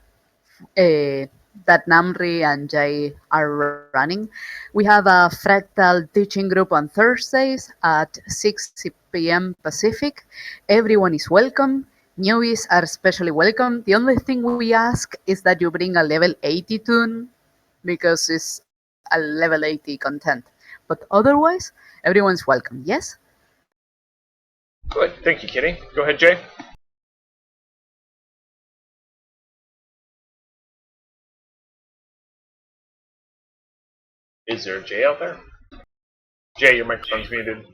Speaker 5: that Namri and Jay are running, we have a Fractal teaching group on Thursdays at 6 p.m. Pacific. Everyone is welcome. Newbies are especially welcome. The only thing we ask is that you bring a level 80 tune, because it's a level 80 content. But otherwise, everyone's welcome, yes?
Speaker 1: Good. Thank you, Kitty. Go ahead, Jay. Is there a Jay out there? Jay, your microphone's muted.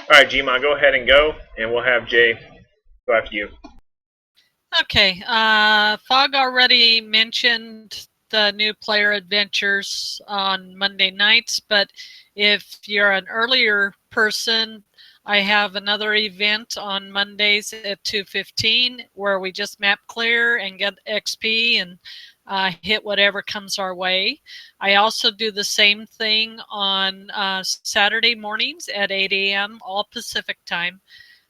Speaker 1: Alright, Gma, go ahead and go, and we'll have Jay go after you.
Speaker 12: Okay, Fog already mentioned the new player adventures on Monday nights, but if you're an earlier person, I have another event on Mondays at 2:15 where we just map clear and get XP and hit whatever comes our way. I also do the same thing on Saturday mornings at 8 a.m. all Pacific time.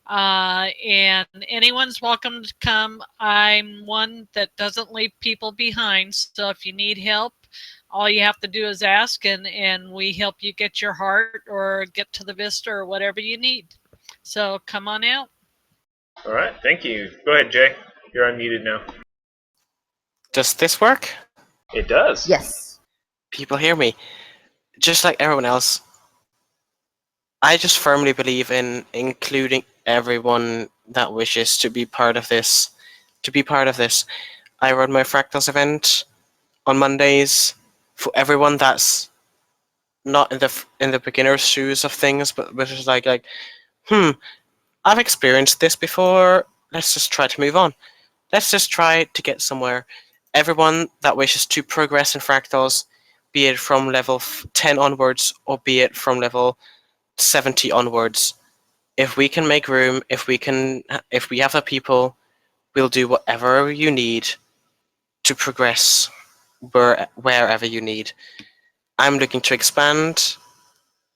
Speaker 12: And anyone's welcome to come. I'm one that doesn't leave people behind. So if you need help, all you have to do is ask, and we help you get your heart or get to the Vista or whatever you need. So come on out.
Speaker 1: All right, thank you. Go ahead, Jay. You're unmuted now.
Speaker 4: Does this work?
Speaker 1: It does.
Speaker 5: Yes.
Speaker 4: People hear me. Just like everyone else, I just firmly believe in including everyone that wishes to be part of this. I run my Fractals event on Mondays for everyone that's not in the beginner's shoes of things, but which is like, I've experienced this before. Let's just try to move on. Let's just try to get somewhere. Everyone that wishes to progress in Fractals, be it from level 10 onwards or be it from level 70 onwards, if we can make room, if we have the people, we'll do whatever you need to progress wherever you need. I'm looking to expand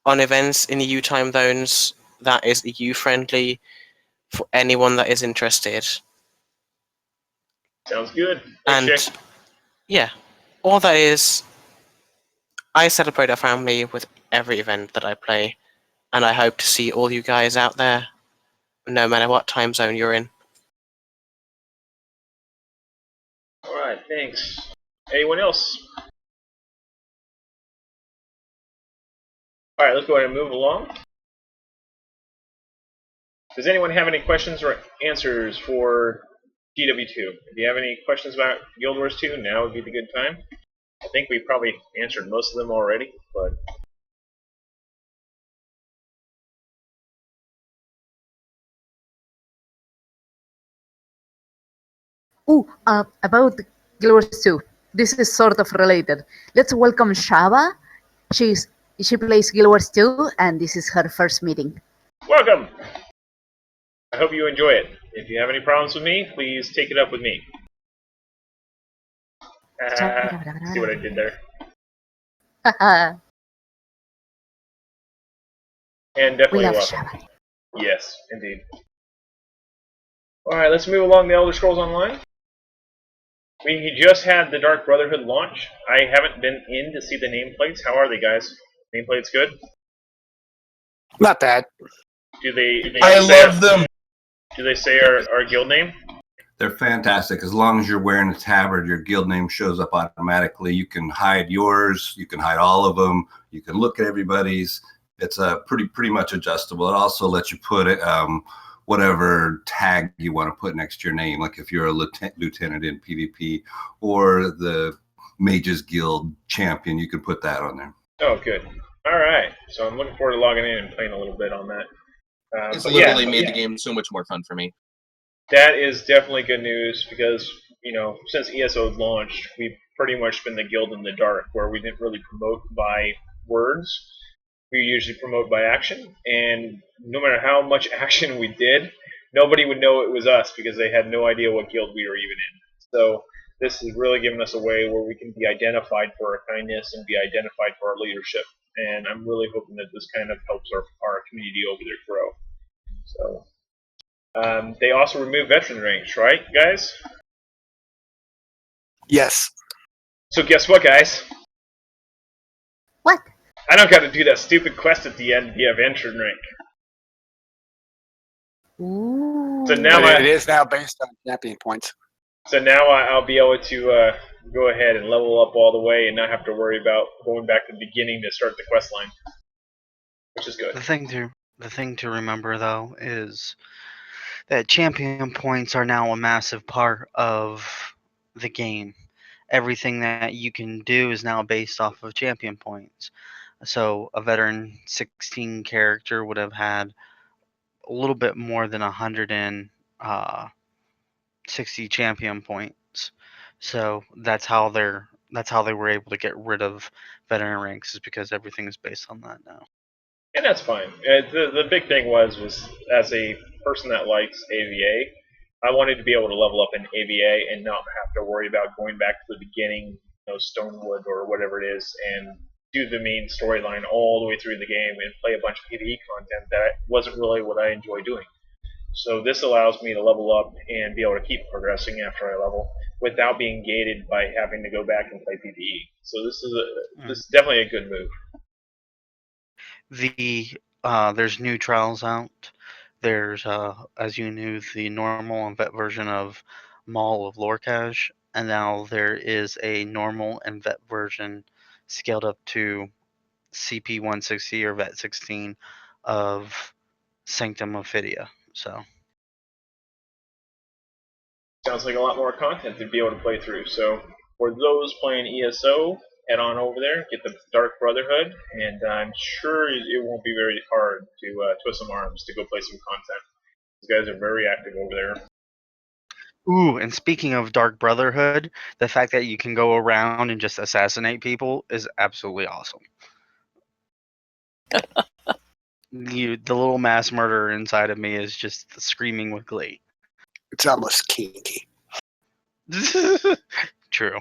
Speaker 4: on events in EU time zones that is EU friendly for anyone that is interested.
Speaker 1: Sounds good.
Speaker 4: And
Speaker 1: Thanks, Jay.
Speaker 4: yeah, all that is, I celebrate our family with every event that I play, and I hope to see all you guys out there, no matter what time zone you're in.
Speaker 1: All right, thanks. Anyone else? All right, let's go ahead and move along. Does anyone have any questions or answers for GW2? If you have any questions about Guild Wars 2, now would be the good time. I think we probably answered most of them already, but...
Speaker 5: About Guild Wars 2. This is sort of related. Let's welcome Shaba. She plays Guild Wars 2, and this is her first meeting.
Speaker 1: Welcome! I hope you enjoy it. If you have any problems with me, please take it up with me. See what I did there? And definitely
Speaker 5: We love
Speaker 1: welcome.
Speaker 5: Shabbat.
Speaker 1: Yes, indeed. Alright, let's move along the Elder Scrolls Online. We just had the Dark Brotherhood launch. I haven't been in to see the nameplates. How are they, guys? Nameplates good?
Speaker 6: Not bad.
Speaker 1: Do they
Speaker 13: I
Speaker 1: say
Speaker 13: love them.
Speaker 1: Do they say our guild name?
Speaker 13: They're fantastic. As long as you're wearing a tabard, your guild name shows up automatically. You can hide yours. You can hide all of them. You can look at everybody's. It's pretty much adjustable. It also lets you put whatever tag you want to put next to your name. Like if you're a lieutenant in PvP or the Mages Guild champion, you can put that on there.
Speaker 1: Oh, good. All right. So I'm looking forward to logging in and playing a little bit on that.
Speaker 14: It's literally made the game so much more fun for me.
Speaker 1: That is definitely good news because, since ESO launched, we've pretty much been the guild in the dark where we didn't really promote by words. We usually promote by action, and no matter how much action we did, nobody would know it was us because they had no idea what guild we were even in. So this has really given us a way where we can be identified for our kindness and be identified for our leadership. And I'm really hoping that this kind of helps our community over there grow. So they also removed veteran ranks, right, guys?
Speaker 6: Yes.
Speaker 1: So guess what, guys?
Speaker 5: What?
Speaker 1: I don't got to do that stupid quest at the end to be a veteran rank.
Speaker 5: Ooh.
Speaker 1: So now
Speaker 6: it is now based on champion points.
Speaker 1: So now I'll be able to go ahead and level up all the way and not have to worry about going back to the beginning to start the quest line, which is good.
Speaker 7: The thing to remember though is that champion points are now a massive part of the game. Everything that you can do is now based off of champion points. So a veteran 16 character would have had a little bit more than 160 champion points. So that's how they were able to get rid of veteran ranks, is because everything is based on that now.
Speaker 1: And that's fine. The big thing was as a person that likes AVA, I wanted to be able to level up in AVA and not have to worry about going back to the beginning, Stonewood or whatever it is, and do the main storyline all the way through the game and play a bunch of PvE content that wasn't really what I enjoy doing. So this allows me to level up and be able to keep progressing after I level without being gated by having to go back and play PvE. So this is definitely a good move.
Speaker 7: There's new trials out. There's as you knew, the normal and vet version of Mall of Lorcash, and now there is a normal and vet version scaled up to CP 160 or vet 16 of Sanctum of Phidia. So
Speaker 1: sounds like a lot more content to be able to play through. So for those playing ESO, head on over there, get the Dark Brotherhood, and I'm sure it won't be very hard to twist some arms to go play some content. These guys are very active over there.
Speaker 7: Ooh, and speaking of Dark Brotherhood, the fact that you can go around and just assassinate people is absolutely awesome. The little mass murderer inside of me is just screaming with glee.
Speaker 6: It's almost kinky.
Speaker 7: True.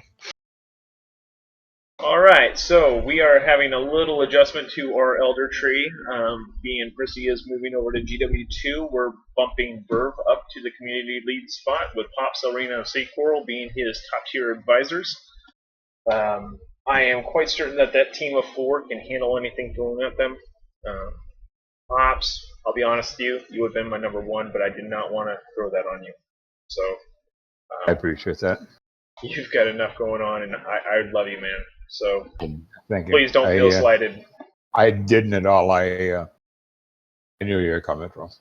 Speaker 1: Alright, so we are having a little adjustment to our Elder Tree. Being Prissy is moving over to GW2, we're bumping Verve up to the community lead spot, with Pop, Selrina, and Sea Coral being his top-tier advisors. I am quite certain that team of 4 can handle anything thrown at them. Pops, I'll be honest with you would have been my number 1, but I did not want to throw that on you. So
Speaker 2: I appreciate that.
Speaker 1: You've got enough going on, and I love you, man. So
Speaker 2: Thank you.
Speaker 1: Please don't feel slighted.
Speaker 2: I didn't at all. I knew you were coming from.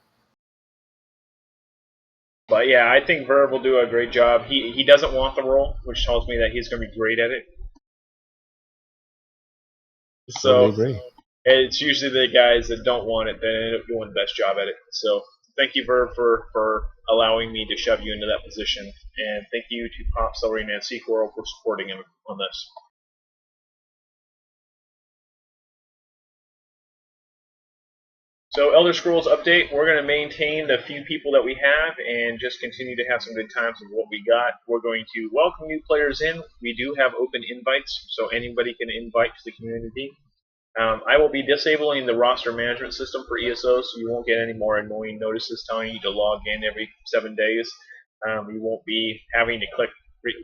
Speaker 1: But yeah, I think Verve will do a great job. He doesn't want the role, which tells me that he's going to be great at it. So it's usually the guys that don't want it that end up doing the best job at it. So thank you, Verve, for allowing me to shove you into that position, and thank you to Pop, Selrina, and Sea Coral for supporting him on this. So Elder Scrolls update, we're going to maintain the few people that we have and just continue to have some good times with what we got. We're going to welcome new players in. We do have open invites, so anybody can invite to the community. I will be disabling the roster management system for ESO, so you won't get any more annoying notices telling you to log in every 7 days. You won't be having to click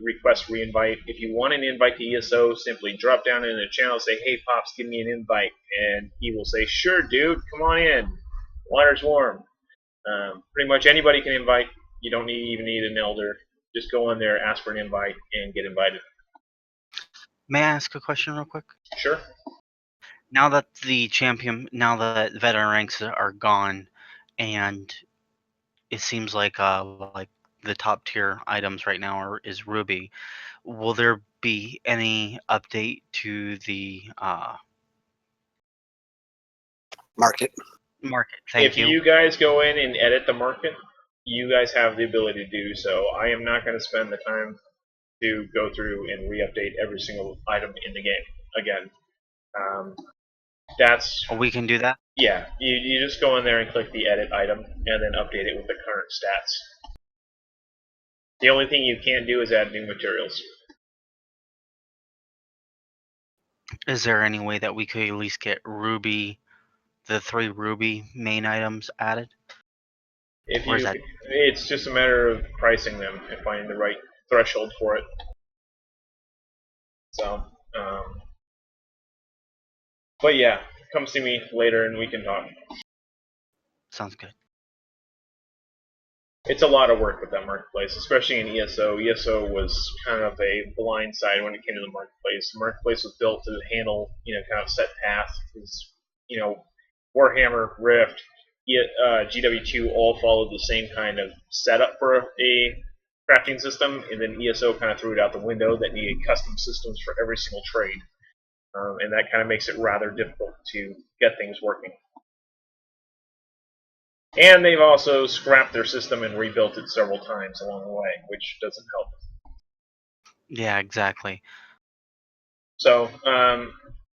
Speaker 1: request reinvite. If you want an invite to ESO, simply drop down in the channel and say, "Hey Pops, give me an invite," and he will say, "Sure, dude, come on in. Water's warm." Pretty much anybody can invite. You don't even need an elder. Just go in there, ask for an invite, and get invited.
Speaker 7: May I ask a question real quick?
Speaker 1: Sure.
Speaker 7: Now that veteran ranks are gone, and it seems like the top tier items right now is Ruby, will there be any update to the
Speaker 6: market?
Speaker 7: Thank you.
Speaker 1: If you guys go in and edit the market, you guys have the ability to do so. I am not going to spend the time to go through and re-update every single item in the game again.
Speaker 7: We can do that?
Speaker 1: Yeah, you just go in there and click the edit item and then update it with the current stats. The only thing you can't do is add new materials.
Speaker 7: Is there any way that we could at least get Ruby, the 3 Ruby main items added?
Speaker 1: It's just a matter of pricing them and finding the right threshold for it. So, but yeah, come see me later and we can talk.
Speaker 7: Sounds good.
Speaker 1: It's a lot of work with that marketplace, especially in ESO. ESO was kind of a blind side when it came to the marketplace. The marketplace was built to handle, kind of set path. Warhammer, Rift, GW2 all followed the same kind of setup for a crafting system, and then ESO kind of threw it out the window that needed custom systems for every single trade. And that kind of makes it rather difficult to get things working. And they've also scrapped their system and rebuilt it several times along the way, which doesn't help.
Speaker 7: Yeah, exactly.
Speaker 1: So,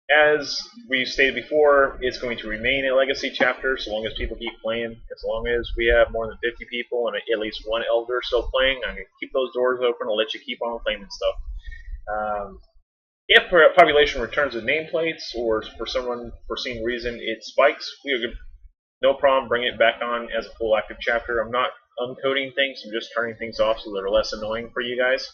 Speaker 1: as we stated before, it's going to remain a legacy chapter so long as people keep playing. As long as we have more than 50 people and at least one elder still playing, I'm going to keep those doors open. I'll let you keep on claiming stuff. If population returns with nameplates or for some unforeseen reason it spikes, we are no problem bringing it back on as a full active chapter. I'm not uncoding things, I'm just turning things off so they're less annoying for you guys.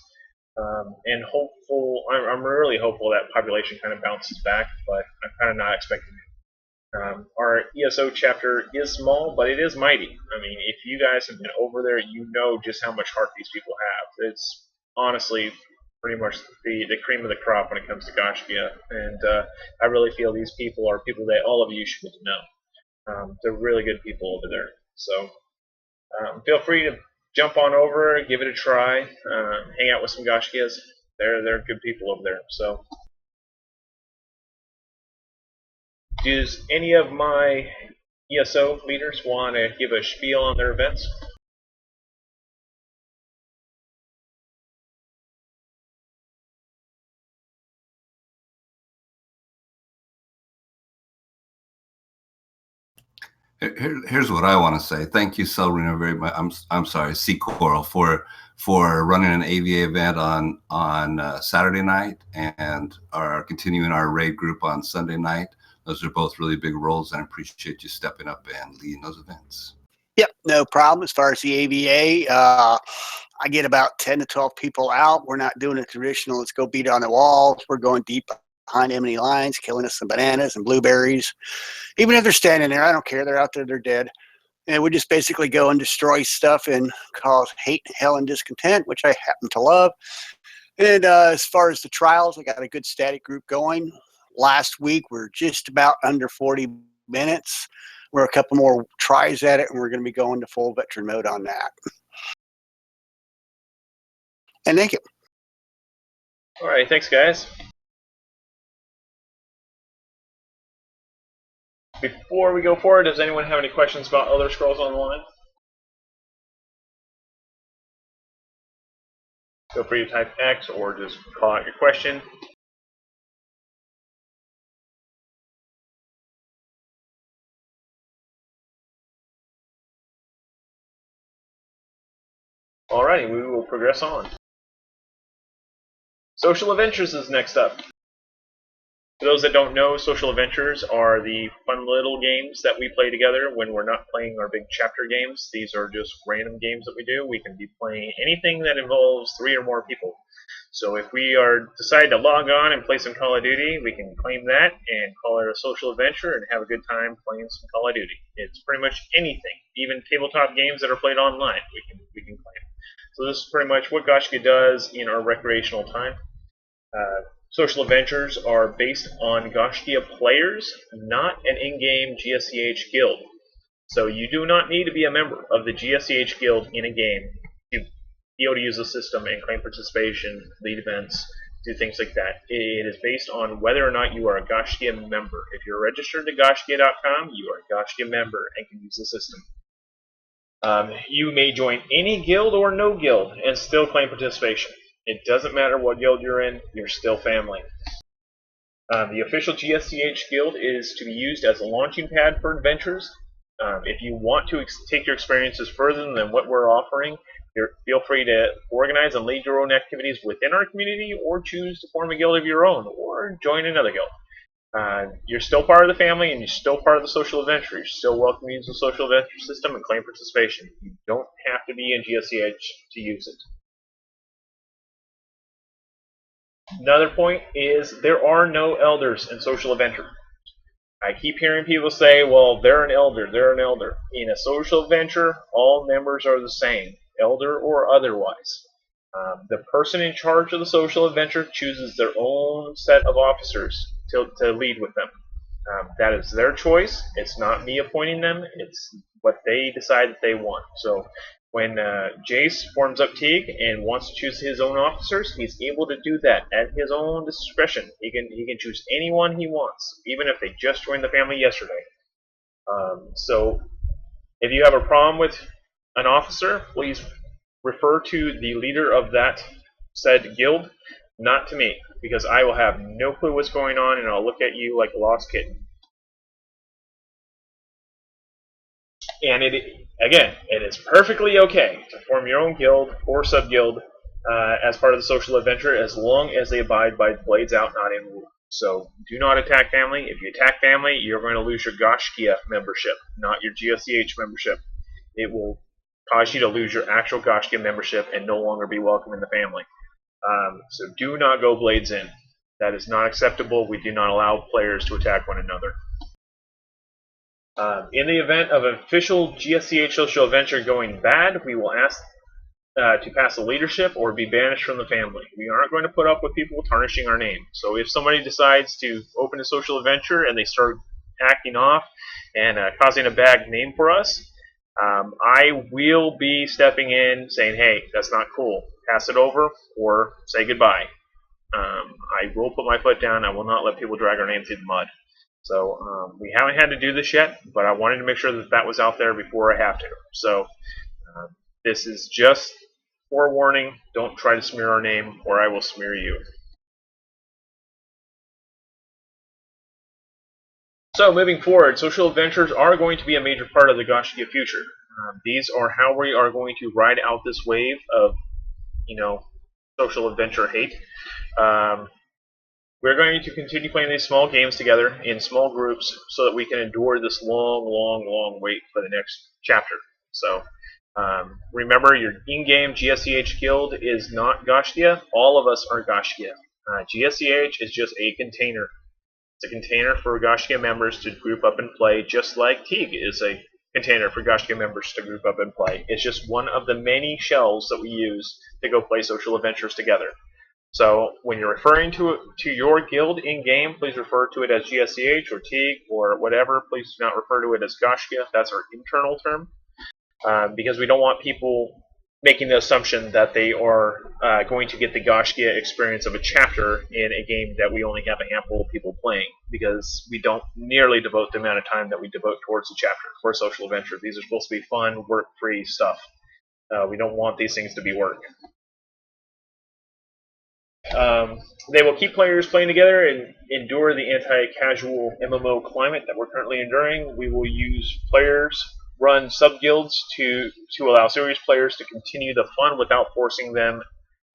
Speaker 1: And I'm really hopeful that population kind of bounces back, but I'm kind of not expecting it. Our ESO chapter is small, but it is mighty. I mean, if you guys have been over there, you know just how much heart these people have. It's honestly pretty much the cream of the crop when it comes to Gaiscioch, and I really feel these people are people that all of you should get to know. They're really good people over there. So feel free to jump on over, give it a try, hang out with some Gaisciochs. They're good people over there. So, does any of my ESO leaders want to give a spiel on their events?
Speaker 13: Here's what I want to say. Thank you, Selrina, very much. I'm sorry, Sea Coral, for running an AVA event on Saturday night and are continuing our raid group on Sunday night. Those are both really big roles, and I appreciate you stepping up and leading those events.
Speaker 6: Yep, no problem. As far as the AVA, I get about 10 to 12 people out. We're not doing a traditional, let's go beat on the walls. We're going deep behind enemy lines, killing us some bananas and blueberries. Even if they're standing there, I don't care. They're out there, they're dead. And we just basically go and destroy stuff and cause hate, hell, and discontent, which I happen to love. And as far as the trials, I got a good static group going. Last week, we're just about under 40 minutes. We're a couple more tries at it, and we're going to be going to full veteran mode on that. And thank you.
Speaker 1: All right, thanks, guys. Before we go forward, does anyone have any questions about Elder Scrolls Online? Feel free to type X or just call out your question. Alrighty, we will progress on. Social Adventures is next up. For those that don't know, Social Adventures are the fun little games that we play together when we're not playing our big chapter games. These are just random games that we do. We can be playing anything that involves 3 or more people. So if we decide to log on and play some Call of Duty, we can claim that and call it a social adventure and have a good time playing some Call of Duty. It's pretty much anything, even tabletop games that are played online, we can claim. So this is pretty much what Gaiscioch does in our recreational time. Social Adventures are based on Gaiscioch players, not an in-game GSCH guild. So you do not need to be a member of the GSCH guild in a game to be able to use the system and claim participation, lead events, do things like that. It is based on whether or not you are a Gaiscioch member. If you're registered to Gaiscioch.com, you are a Gaiscioch member and can use the system. You may join any guild or no guild and still claim participation. It doesn't matter what guild you're in, you're still family. The official GSCH guild is to be used as a launching pad for adventures. If you want to take your experiences further than what we're offering, feel free to organize and lead your own activities within our community, or choose to form a guild of your own, or join another guild. You're still part of the family, and you're still part of the social adventure. You're still welcome to use the social adventure system and claim participation. You don't have to be in GSCH to use it. Another point is there are no elders in social adventure. I keep hearing people say, well, they're an elder, they're an elder. In a social adventure, all members are the same, elder or otherwise. The person in charge of the social adventure chooses their own set of officers to lead with them. That is their choice. It's not me appointing them. It's what they decide that they want. So when Jace forms up Teague and wants to choose his own officers, he's able to do that at his own discretion. He can choose anyone he wants, even if they just joined the family yesterday. So if you have a problem with an officer, please refer to the leader of that said guild, not to me, because I will have no clue what's going on and I'll look at you like a lost kitten. And it is perfectly okay to form your own guild or sub-guild as part of the social adventure, as long as they abide by the Blades Out, not in rule. So do not attack family. If you attack family, you're going to lose your Gaiscioch membership, not your GSCH membership. It will cause you to lose your actual Gaiscioch membership and no longer be welcome in the family. So do not go Blades in. That is not acceptable. We do not allow players to attack one another. In the event of an official GSCH social adventure going bad, we will ask to pass the leadership or be banished from the family. We aren't going to put up with people tarnishing our name. So if somebody decides to open a social adventure and they start acting off and causing a bad name for us, I will be stepping in saying, hey, that's not cool. Pass it over or say goodbye. I will put my foot down. I will not let people drag our name through the mud. So we haven't had to do this yet, but I wanted to make sure that was out there before I have to. So this is just forewarning. Don't try to smear our name, or I will smear you. So moving forward, social adventures are going to be a major part of the Gaiscioch future. These are how we are going to ride out this wave of, social adventure hate. We're going to continue playing these small games together in small groups so that we can endure this long, long, long wait for the next chapter. So remember, your in-game GSCH guild is not Gaiscioch. All of us are Gaiscioch. GSCH is just a container. It's a container for Gaiscioch members to group up and play, just like Teague is a container for Gaiscioch members to group up and play. It's just one of the many shells that we use to go play social adventures together. So when you're referring to your guild in-game, please refer to it as GSCH or Teague or whatever. Please do not refer to it as Gaiscioch. That's our internal term. Because we don't want people making the assumption that they are going to get the Gaiscioch experience of a chapter in a game that we only have a handful of people playing, because we don't nearly devote the amount of time that we devote towards a chapter for a social adventure. These are supposed to be fun, work-free stuff. We don't want these things to be work. They will keep players playing together and endure the anti-casual MMO climate that we're currently enduring. We will use players run sub-guilds to allow serious players to continue the fun without forcing them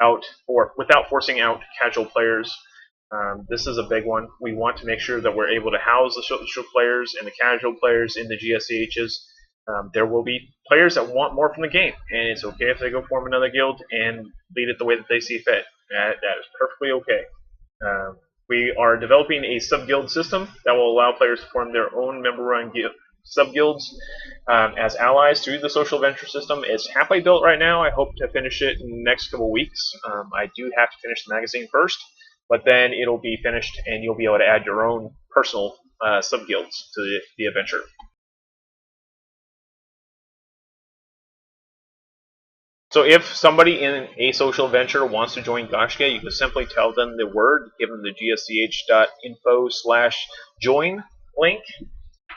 Speaker 1: out, or without forcing out casual players. This is a big one. We want to make sure that we're able to house the social players and the casual players in the GSCHs. There will be players that want more from the game, and it's okay if they go form another guild and lead it the way that they see fit. That is perfectly okay. We are developing a sub-guild system that will allow players to form their own member-run sub-guilds as allies through the social venture system. It's halfway built right now. I hope to finish it in the next couple weeks. I do have to finish the magazine first, but then it'll be finished and you'll be able to add your own personal sub-guilds to the adventure. So if somebody in a social venture wants to join Gaiscioch, you can simply tell them the word, give them the gsch.info/join link,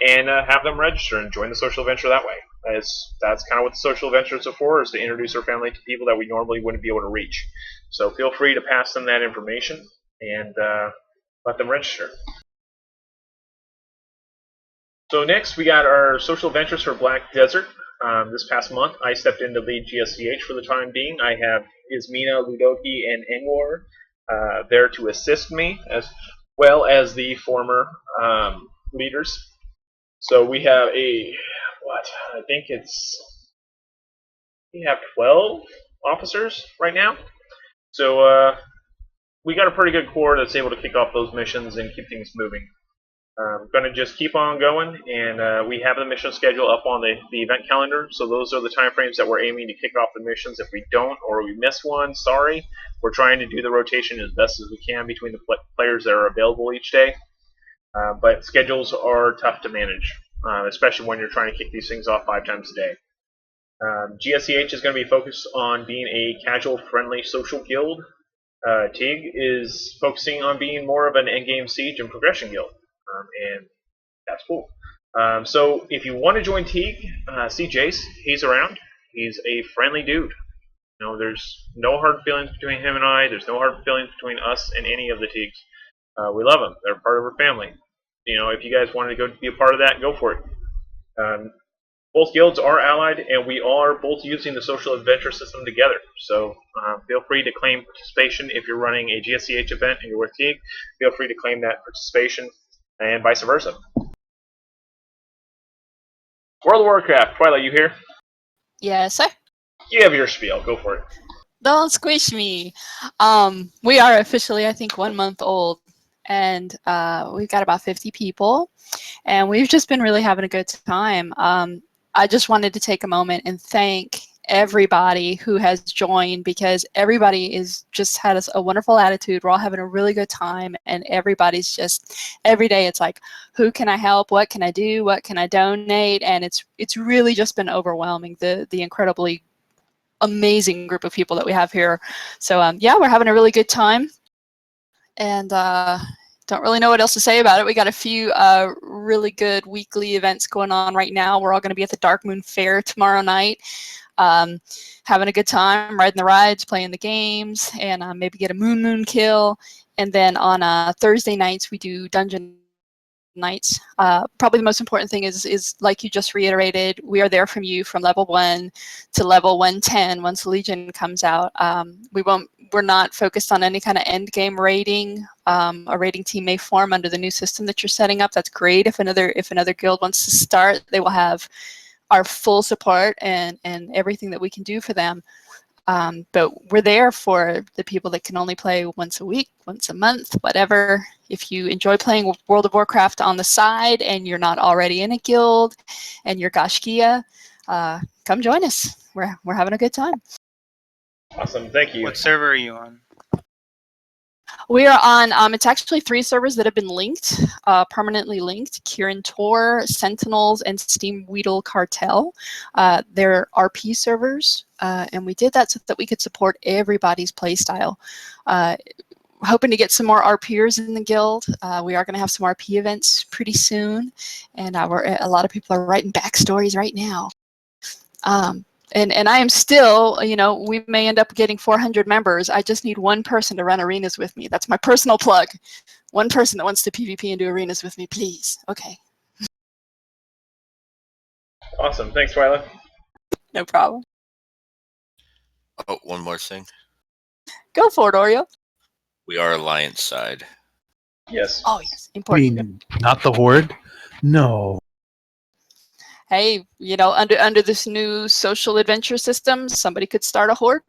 Speaker 1: and have them register and join the social venture that way. That's kind of what the social ventures are for, is to introduce our family to people that we normally wouldn't be able to reach. So feel free to pass them that information and let them register. So next we got our social ventures for Black Desert. This past month, I stepped in to lead GSCH for the time being. I have Ismina, Ludoki, and Engor there to assist me, as well as the former leaders. So we have we have 12 officers right now. So we got a pretty good core that's able to kick off those missions and keep things moving. Going to just keep on going, and we have the mission schedule up on the event calendar, so those are the time frames that we're aiming to kick off the missions. If we don't, or we miss one, sorry. We're trying to do the rotation as best as we can between the players that are available each day, but schedules are tough to manage, especially when you're trying to kick these things off 5 times a day. GSCH is going to be focused on being a casual, friendly social guild. TIG is focusing on being more of an endgame siege and progression guild. And that's cool. So if you want to join Teague, see Jace. He's around. He's a friendly dude. You know, there's no hard feelings between him and I. There's no hard feelings between us and any of the Teagues. We love them. They're part of our family. You know, if you guys wanted to go be a part of that, go for it. Both guilds are allied, and we are both using the social adventure system together. So feel free to claim participation if you're running a GSCH event and you're with Teague. Feel free to claim that participation, and vice versa. World of Warcraft, Twilight, you here?
Speaker 10: Yes, sir.
Speaker 1: You have your spiel. Go for it.
Speaker 10: Don't squish me. We are officially, I think, 1 month old, and we've got about 50 people, and we've just been really having a good time. I just wanted to take a moment and thank everybody who has joined, because everybody is just had a wonderful attitude. We're all having a really good time, and everybody's just, every day it's like, who can I help? What can I do? What can I donate? And it's really just been overwhelming, the incredibly amazing group of people that we have here. So yeah, we're having a really good time, and don't really know what else to say about it. We got a few really good weekly events going on right now. We're all going to be at the Dark Moon Fair tomorrow night, having a good time, riding the rides, playing the games, and maybe get a moon kill. And then on Thursday nights, we do dungeon nights. Probably the most important thing is like you just reiterated, we are there from you from level 1 to level 110 once Legion comes out. We're not focused on any kind of end game rating. A rating team may form under the new system that you're setting up. That's great. If another guild wants to start, they will have our full support and everything that we can do for them. But we're there for the people that can only play once a week, once a month, whatever. If you enjoy playing World of Warcraft on the side and you're not already in a guild and you're Gaiscioch, come join us. We're having a good time.
Speaker 1: Awesome, thank you.
Speaker 7: What server are you on?
Speaker 10: We are on, it's actually 3 servers that have been linked, permanently linked: Kirin Tor, Sentinels, and Steam Weedle Cartel. They're RP servers, and we did that so that we could support everybody's playstyle. Hoping to get some more RPers in the guild. We are going to have some RP events pretty soon, and a lot of people are writing backstories right now. And I am still, you know, we may end up getting 400 members. I just need one person to run arenas with me. That's my personal plug. One person that wants to PvP and do arenas with me, please. Okay.
Speaker 1: Awesome. Thanks, Twyla.
Speaker 10: No problem.
Speaker 15: Oh, one more thing.
Speaker 10: Go for it, Oreo.
Speaker 15: We are Alliance side.
Speaker 1: Yes.
Speaker 10: Oh, yes.
Speaker 16: I
Speaker 10: Important.
Speaker 16: mean, not the Horde? No.
Speaker 10: Hey, you know, under this new social adventure system, somebody could start a horde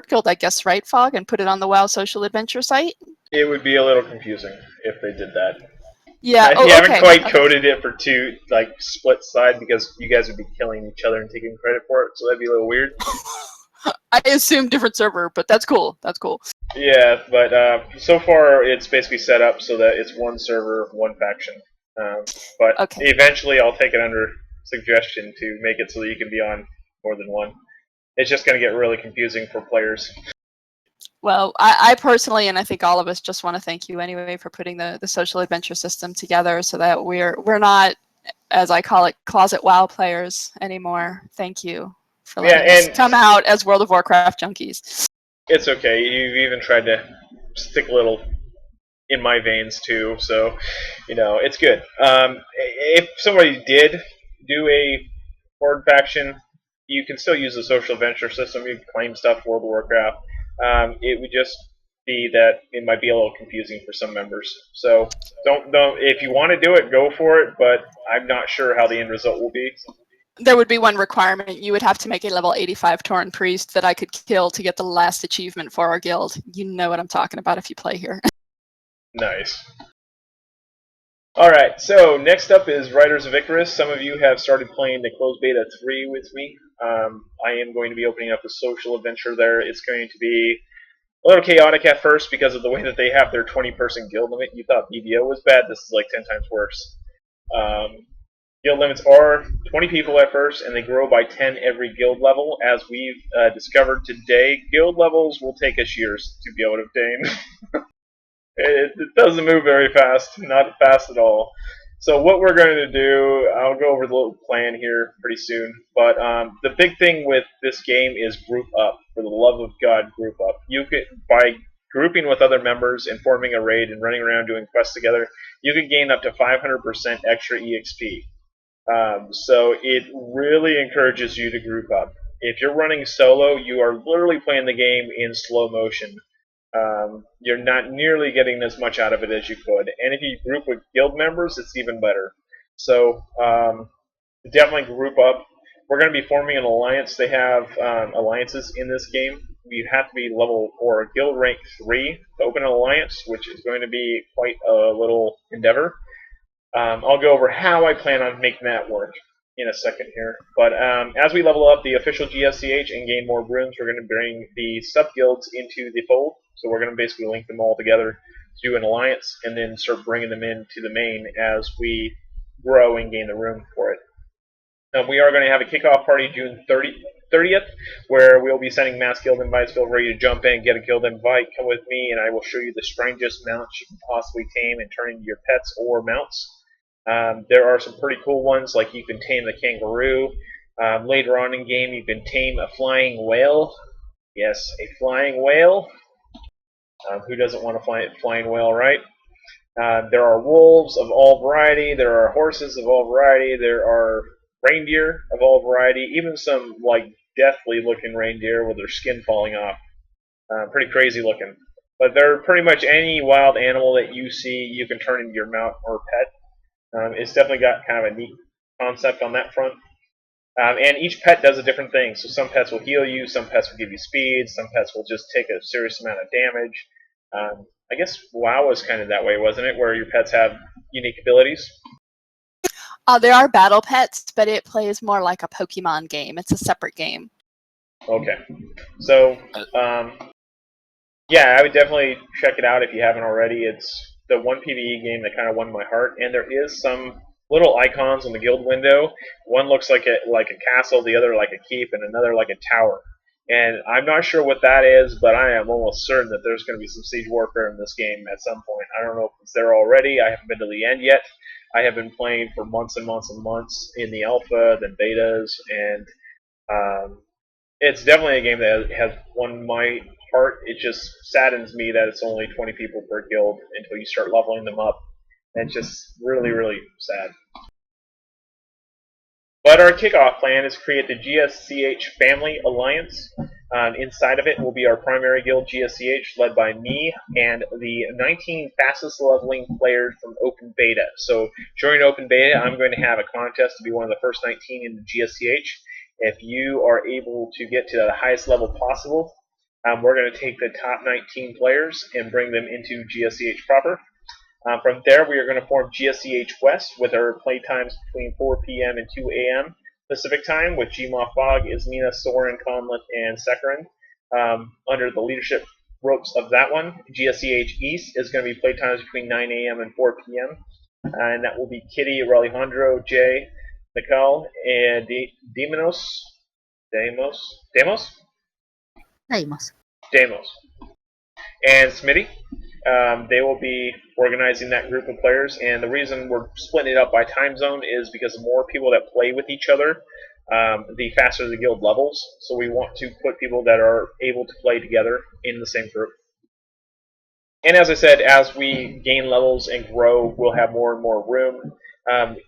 Speaker 10: guild, I guess, right, Fog, and put it on the WoW social adventure site.
Speaker 1: It would be a little confusing if they did that.
Speaker 10: Yeah.
Speaker 1: You haven't
Speaker 10: Okay.
Speaker 1: quite coded it for two split side because you guys would be killing each other and taking credit for it, so that'd be a little weird.
Speaker 10: I assume different server, but that's cool. That's cool.
Speaker 1: Yeah, but so far it's basically set up so that it's one server, one faction. But eventually I'll take it under suggestion to make it so that you can be on more than one. It's just going to get really confusing for players.
Speaker 10: Well, I personally, and I think all of us, just want to thank you anyway for putting the social adventure system together so that we're not, as I call it, closet WoW players anymore. Thank you for letting us come out as World of Warcraft junkies.
Speaker 1: It's okay. You've even tried to stick a little in my veins too, so it's good. If somebody did do a Horde faction, you can still use the social adventure system. You can claim stuff for World of Warcraft. It would just be that it might be a little confusing for some members. So don't if you want to do it, go for it. But I'm not sure how the end result will be.
Speaker 10: There would be one requirement. You would have to make a level 85 Tauren priest that I could kill to get the last achievement for our guild. You know what I'm talking about if you play here.
Speaker 1: Nice. Alright, so next up is Riders of Icarus. Some of you have started playing the closed beta 3 with me. I am going to be opening up a social adventure there. It's going to be a little chaotic at first because of the way that they have their 20-person guild limit. You thought BDO was bad, this is like 10 times worse. Guild limits are 20 people at first, and they grow by 10 every guild level. As we've discovered today, guild levels will take us years to be able to obtain. It doesn't move very fast, not fast at all. So what we're going to do, I'll go over the little plan here pretty soon, but the big thing with this game is group up. For the love of God, group up. You could, by grouping with other members and forming a raid and running around doing quests together, you can gain up to 500% extra EXP. So it really encourages you to group up. If you're running solo, you are literally playing the game in slow motion. You're not nearly getting as much out of it as you could. And if you group with guild members, it's even better. So definitely group up. We're going to be forming an alliance. They have alliances in this game. You have to be level or guild rank 3 to open an alliance, which is going to be quite a little endeavor. I'll go over how I plan on making that work in a second here. But as we level up the official GSCH and gain more rooms, we're going to bring the sub-guilds into the fold. So we're going to basically link them all together to do an alliance and then start bringing them into the main as we grow and gain the room for it. We are going to have a kickoff party June 30th, where we'll be sending mass guild invites. Feel free to jump in, get a guild invite, come with me, and I will show you the strangest mounts you can possibly tame and turn into your pets or mounts. There are some pretty cool ones, like you can tame the kangaroo. Later on in game, you can tame a flying whale. Yes, a flying whale. Who doesn't want a flying whale, right? There are wolves of all variety. There are horses of all variety. There are reindeer of all variety. Even some deathly looking reindeer with their skin falling off. Pretty crazy looking. But they're pretty much any wild animal that you see you can turn into your mount or pet. It's definitely got kind of a neat concept on that front. And each pet does a different thing. So some pets will heal you, some pets will give you speed, some pets will just take a serious amount of damage. I guess WoW was kind of that way, wasn't it? Where your pets have unique abilities?
Speaker 10: There are battle pets, but it plays more like a Pokemon game. It's a separate game.
Speaker 1: Okay. So, yeah, I would definitely check it out if you haven't already. It's the one PvE game that kind of won my heart, and there is some little icons on the guild window. One looks like a castle, the other like a keep, and another like a tower. And I'm not sure what that is, but I am almost certain that there's going to be some siege warfare in this game at some point. I don't know if it's there already. I haven't been to the end yet. I have been playing for months and months and months in the alpha, then betas, and it's definitely a game that has won my heart. It just saddens me that it's only 20 people per guild until you start leveling them up. And it's just really, really sad. But our kickoff plan is to create the GSCH Family Alliance. Inside of it will be our primary guild, GSCH, led by me and the 19 fastest leveling players from Open Beta. So during Open Beta, I'm going to have a contest to be one of the first 19 in the GSCH. If you are able to get to the highest level possible, we're going to take the top 19 players and bring them into GSCH proper. From there, we are going to form GSCH West with our play times between 4 p.m. and 2 a.m. Pacific time with Gma, Fog, Ismina, Soren, Conleth, and Sekaran. Under the leadership ropes of that one, GSCH East is going to be play times between 9 a.m. and 4 p.m. And that will be Kitty, Alejandro, Jay, Nicole, and Demos. And Smitty. They will be organizing that group of players, and the reason we're splitting it up by time zone is because the more people that play with each other, the faster the guild levels. So we want to put people that are able to play together in the same group. And as I said, as we gain levels and grow, we'll have more and more room.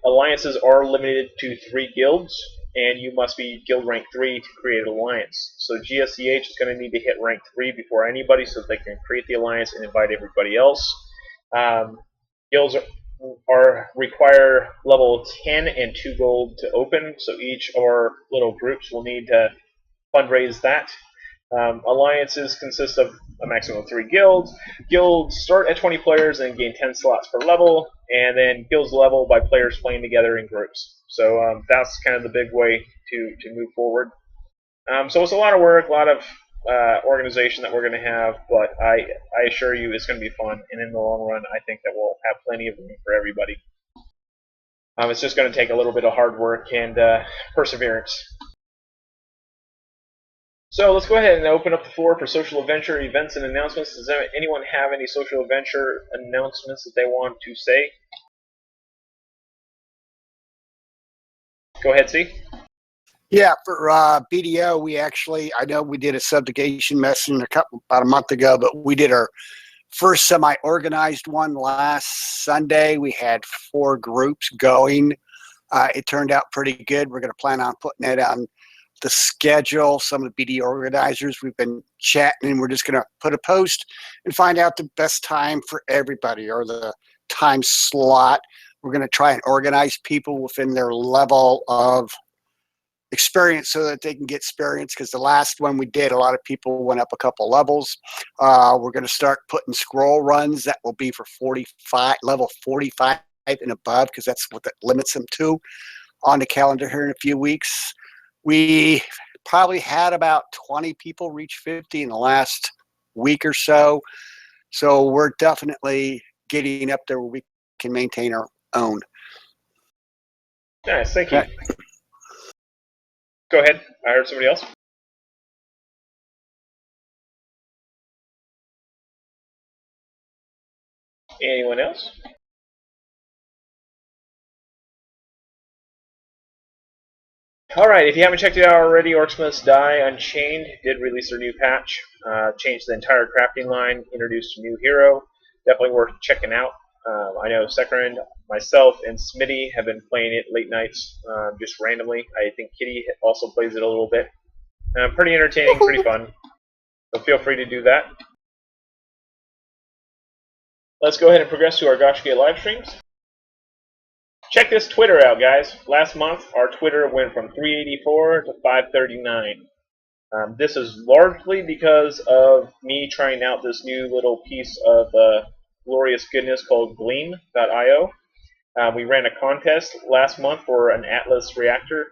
Speaker 1: Alliances are limited to 3 guilds, and you must be guild rank 3 to create an alliance. So GSCH is going to need to hit rank 3 before anybody so that they can create the alliance and invite everybody else. Guilds require level 10 and 2 gold to open, so each of our little groups will need to fundraise that. Alliances consist of a maximum of 3 guilds. Guilds start at 20 players and gain 10 slots per level, and then guilds level by players playing together in groups. So that's kind of the big way to move forward. So it's a lot of work, a lot of organization that we're going to have, but I assure you it's going to be fun, and in the long run I think that we'll have plenty of room for everybody. It's just going to take a little bit of hard work and perseverance. So let's go ahead and open up the floor for social adventure events and announcements. Does anyone have any social adventure announcements that they want to say? Go ahead, C.
Speaker 6: Yeah, for BDO, I know we did a subjugation message about a month ago, but we did our first semi-organized one last Sunday. We had 4 groups going. It turned out pretty good. We're going to plan on putting it on the schedule. Some of the BD organizers, we've been chatting, and we're just going to put a post and find out the best time for everybody, or the time slot. We're going to try and organize people within their level of experience so that they can get experience, because the last one we did, a lot of people went up a couple levels. We're going to start putting scroll runs that will be for level 45 and above, because that's what that limits them to, on the calendar here in a few weeks. We probably had about 20 people reach 50 in the last week or so. So we're definitely getting up there where we can maintain our own.
Speaker 1: Nice, thank you. Go ahead. I heard somebody else. Anyone else? Alright, if you haven't checked it out already, Orcs Must Die Unchained did release their new patch. Changed the entire crafting line, introduced a new hero. Definitely worth checking out. I know Sekaran, myself, and Smitty have been playing it late nights, just randomly. I think Kitty also plays it a little bit. Pretty entertaining, pretty fun. So feel free to do that. Let's go ahead and progress to our Gaiscioch live streams. Check this Twitter out, guys. Last month, our Twitter went from 384 to 539. This is largely because of me trying out this new little piece of glorious goodness called Gleam.io. We ran a contest last month for an Atlas Reactor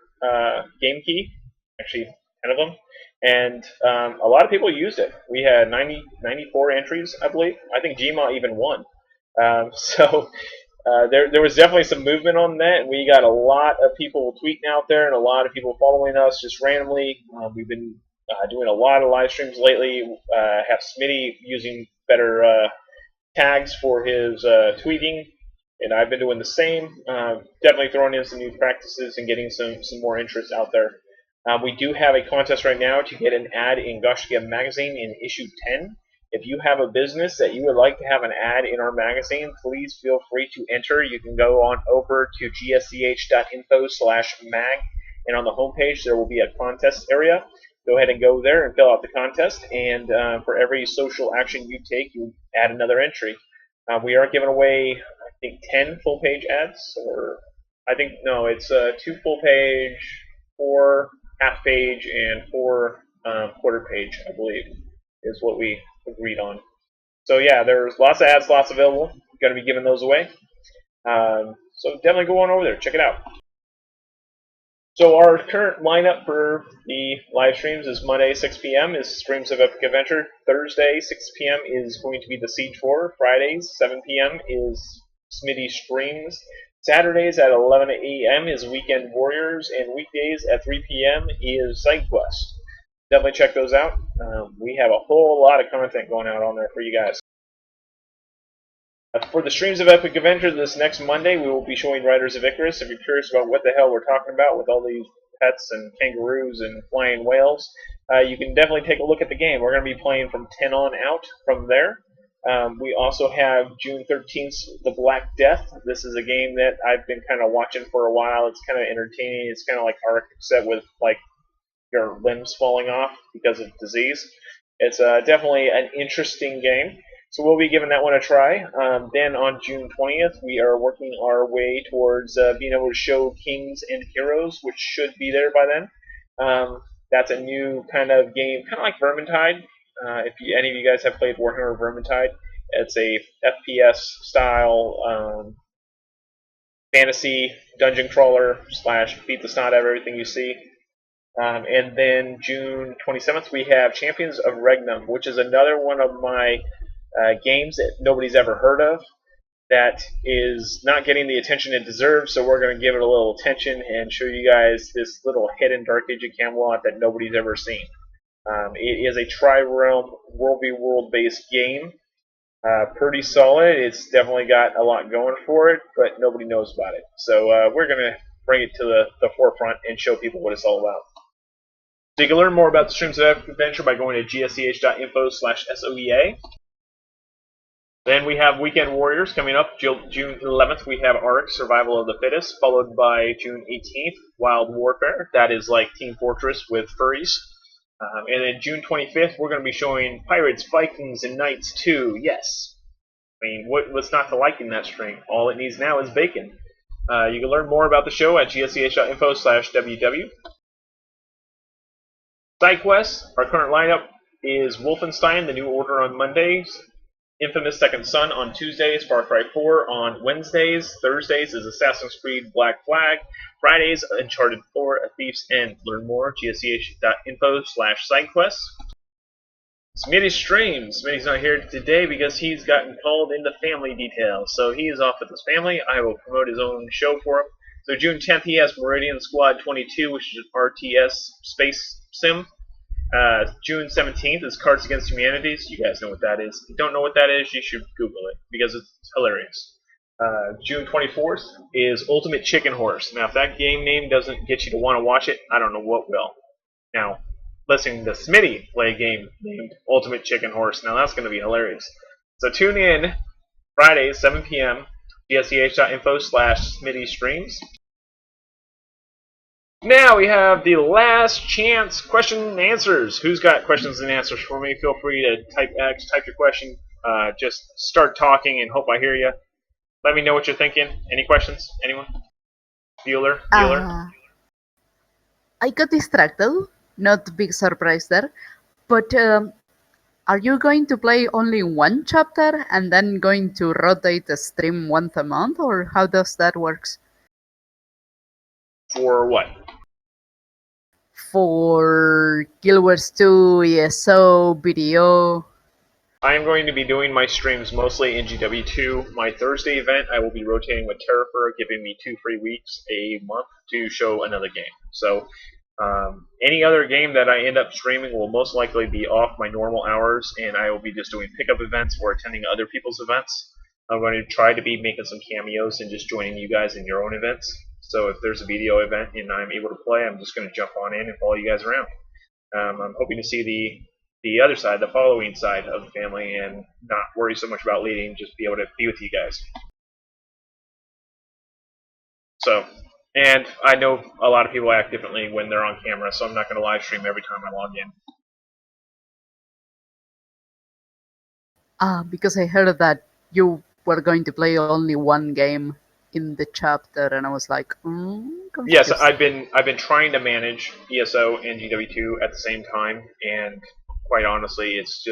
Speaker 1: game key, actually 10 of them, and a lot of people used it. We had 94 entries, I believe. I think Gma even won. There was definitely some movement on that, and we got a lot of people tweeting out there and a lot of people following us just randomly. We've been doing a lot of live streams lately. Have Smitty using better tags for his tweeting, and I've been doing the same. Definitely throwing in some new practices and getting some more interest out there. We do have a contest right now to get an ad in Gaiscioch magazine in issue 10. If you have a business that you would like to have an ad in our magazine, please feel free to enter. You can go on over to gsch.info/mag and on the homepage there will be a contest area. Go ahead and go there and fill out the contest, and for every social action you take, you add another entry. We are giving away, I think, 10 full-page ads, or I think, no, it's 2 full-page, 4 half-page, and 4 quarter-page, I believe, is what we agreed on. So yeah, there's lots of ads, lots available. Going to be giving those away. So definitely go on over there, check it out. So our current lineup for the live streams is Monday 6 p.m. is Streams of Epic Adventure. Thursday 6 p.m. is going to be the Siege 4. Fridays 7 p.m. is Smitty Streams. Saturdays at 11 a.m. is Weekend Warriors, and weekdays at 3 p.m. is SideQuest. Definitely check those out. We have a whole lot of content going out on there for you guys. For the Streams of Epic Adventure this next Monday, we will be showing Riders of Icarus. If you're curious about what the hell we're talking about with all these pets and kangaroos and flying whales, you can definitely take a look at the game. We're going to be playing from 10 on out from there. We also have June 13th, The Black Death. This is a game that I've been kind of watching for a while. It's kind of entertaining. It's kind of like Ark, except with like your limbs falling off because of disease. It's definitely an interesting game. So we'll be giving that one a try. Then on June 20th, we are working our way towards being able to show Kings and Heroes, which should be there by then. That's a new kind of game, kind of like Vermintide. If any of you guys have played Warhammer Vermintide, it's a FPS style fantasy dungeon crawler / beat the snot out of everything you see. And then June 27th, we have Champions of Regnum, which is another one of my games that nobody's ever heard of, that is not getting the attention it deserves, so we're going to give it a little attention and show you guys this little hidden Dark Age of Camelot that nobody's ever seen. It is a tri-realm, world-v-world based game. Pretty solid. It's definitely got a lot going for it, but nobody knows about it. So we're going to bring it to the forefront and show people what it's all about. So you can learn more about the Streams of Epic Adventure by going to gsch.info/SOEA. Then we have Weekend Warriors coming up. June 11th, we have Ark, Survival of the Fittest, followed by June 18th, Wild Warfare. That is like Team Fortress with furries. And then June 25th, we're going to be showing Pirates, Vikings, and Knights 2. Yes. I mean, what's not to like in that string? All it needs now is bacon. You can learn more about the show at gsch.info/ww. SideQuest, our current lineup is Wolfenstein, The New Order on Mondays, Infamous Second Son on Tuesdays, Far Cry 4 on Wednesdays, Thursdays is Assassin's Creed Black Flag, Fridays Uncharted 4, A Thief's End. Learn more, gsch.info/sidequests. Smitty streams. Smitty's not here today because he's gotten called into family details, so he is off with his family. I will promote his own show for him. So June 10th, he has Meridian Squad 22, which is an RTS space sim. June 17th is Cards Against Humanity. You guys know what that is. If you don't know what that is, you should Google it because it's hilarious. June 24th is Ultimate Chicken Horse. Now, if that game name doesn't get you to want to watch it, I don't know what will. Now, listening to Smitty play a game named Ultimate Chicken Horse, now that's going to be hilarious. So tune in Fridays, 7 p.m., gsch.info/Smitty streams. Now we have the last chance question and answers. Who's got questions and answers for me? Feel free to type your question. Just start talking and hope I hear you. Let me know what you're thinking. Any questions? Anyone? Bueller?
Speaker 5: I got distracted. Not big surprise there. But are you going to play only one chapter and then going to rotate the stream once a month? Or how does that work?
Speaker 1: For what?
Speaker 5: For Guild Wars 2, ESO, BDO.
Speaker 1: I am going to be doing my streams mostly in GW2. My Thursday event, I will be rotating with Terrafer, giving me 2 free weeks a month to show another game. So any other game that I end up streaming will most likely be off my normal hours, and I will be just doing pickup events or attending other people's events. I'm going to try to be making some cameos and just joining you guys in your own events. So if there's a video event and I'm able to play, I'm just going to jump on in and follow you guys around. I'm hoping to see the other side, the following side of the family, and not worry so much about leading, just be able to be with you guys. So, And I know a lot of people act differently when they're on camera, so I'm not going to live stream every time I log in.
Speaker 5: Because I heard that you were going to play only one game in the chapter, and I was like,
Speaker 1: Yes,
Speaker 5: confused.
Speaker 1: I've been trying to manage ESO and GW2 at the same time, and quite honestly, it's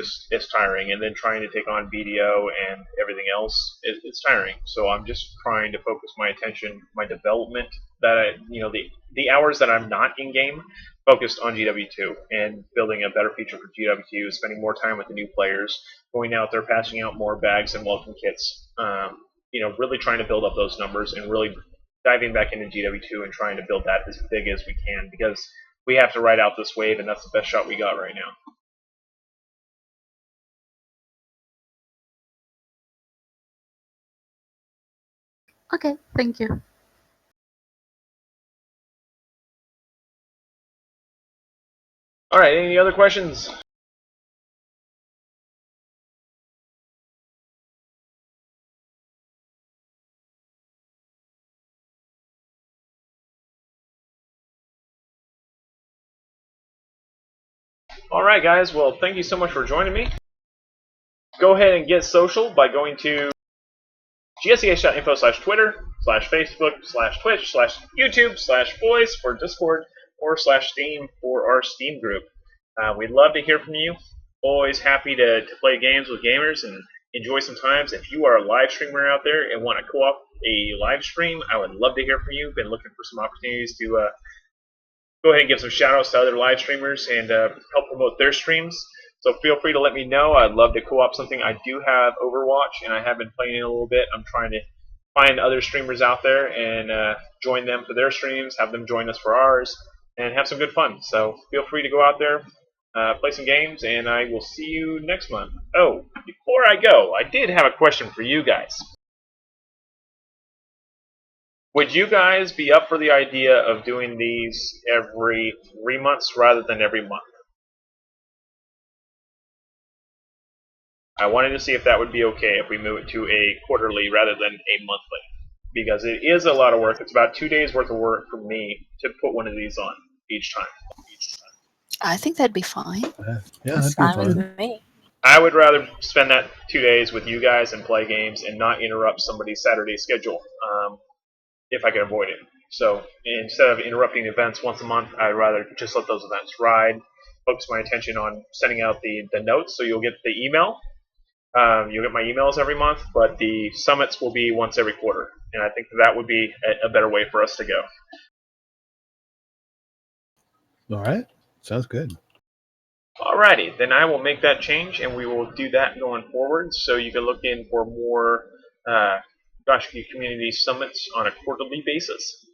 Speaker 1: tiring. And then trying to take on BDO and everything else, it's tiring. So I'm just trying to focus my attention, my development, the hours that I'm not in game, focused on GW2 and building a better feature for GW2, spending more time with the new players, going out there, passing out more bags and welcome kits. Really trying to build up those numbers and really diving back into GW2 and trying to build that as big as we can, because we have to ride out this wave, and that's the best shot we got right now.
Speaker 5: Okay, thank you.
Speaker 1: All right, any other questions? All right, guys. Well, thank you so much for joining me. Go ahead and get social by going to gsch.info/Twitter/Facebook/Twitch/YouTube/voice for Discord or /Steam for our Steam group. We'd love to hear from you. Always happy to play games with gamers and enjoy some times. If you are a live streamer out there and want to co-op a live stream, I would love to hear from you. Been looking for some opportunities to go ahead and give some shout-outs to other live streamers and help promote their streams. So feel free to let me know. I'd love to co-op something. I do have Overwatch, and I have been playing it a little bit. I'm trying to find other streamers out there and join them for their streams, have them join us for ours, and have some good fun. So feel free to go out there, play some games, and I will see you next month. Oh, before I go, I did have a question for you guys. Would you guys be up for the idea of doing these every 3 months rather than every month? I wanted to see if that would be okay if we move it to a quarterly rather than a monthly. Because it is a lot of work. It's about 2 days worth of work for me to put one of these on each time.
Speaker 10: I think that'd be fine.
Speaker 16: Yeah, that'd be fun.
Speaker 11: with me.
Speaker 1: I would rather spend that 2 days with you guys and play games and not interrupt somebody's Saturday schedule if I can avoid it. So instead of interrupting events once a month, I'd rather just let those events ride, focus my attention on sending out the notes, so you'll get the email. You'll get my emails every month, but the summits will be once every quarter. And I think that would be a better way for us to go.
Speaker 16: All right. Sounds good.
Speaker 1: Alrighty, then I will make that change, and we will do that going forward. So you can look in for more Gaiscioch Community Summits on a quarterly basis.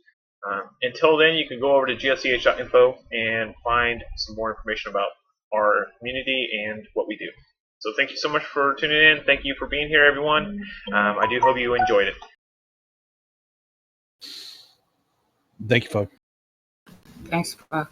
Speaker 1: Until then, you can go over to gaiscioch.info and find some more information about our community and what we do. So thank you so much for tuning in. Thank you for being here, everyone. I do hope you enjoyed it.
Speaker 16: Thank you, Fog.
Speaker 11: Thanks, Bob.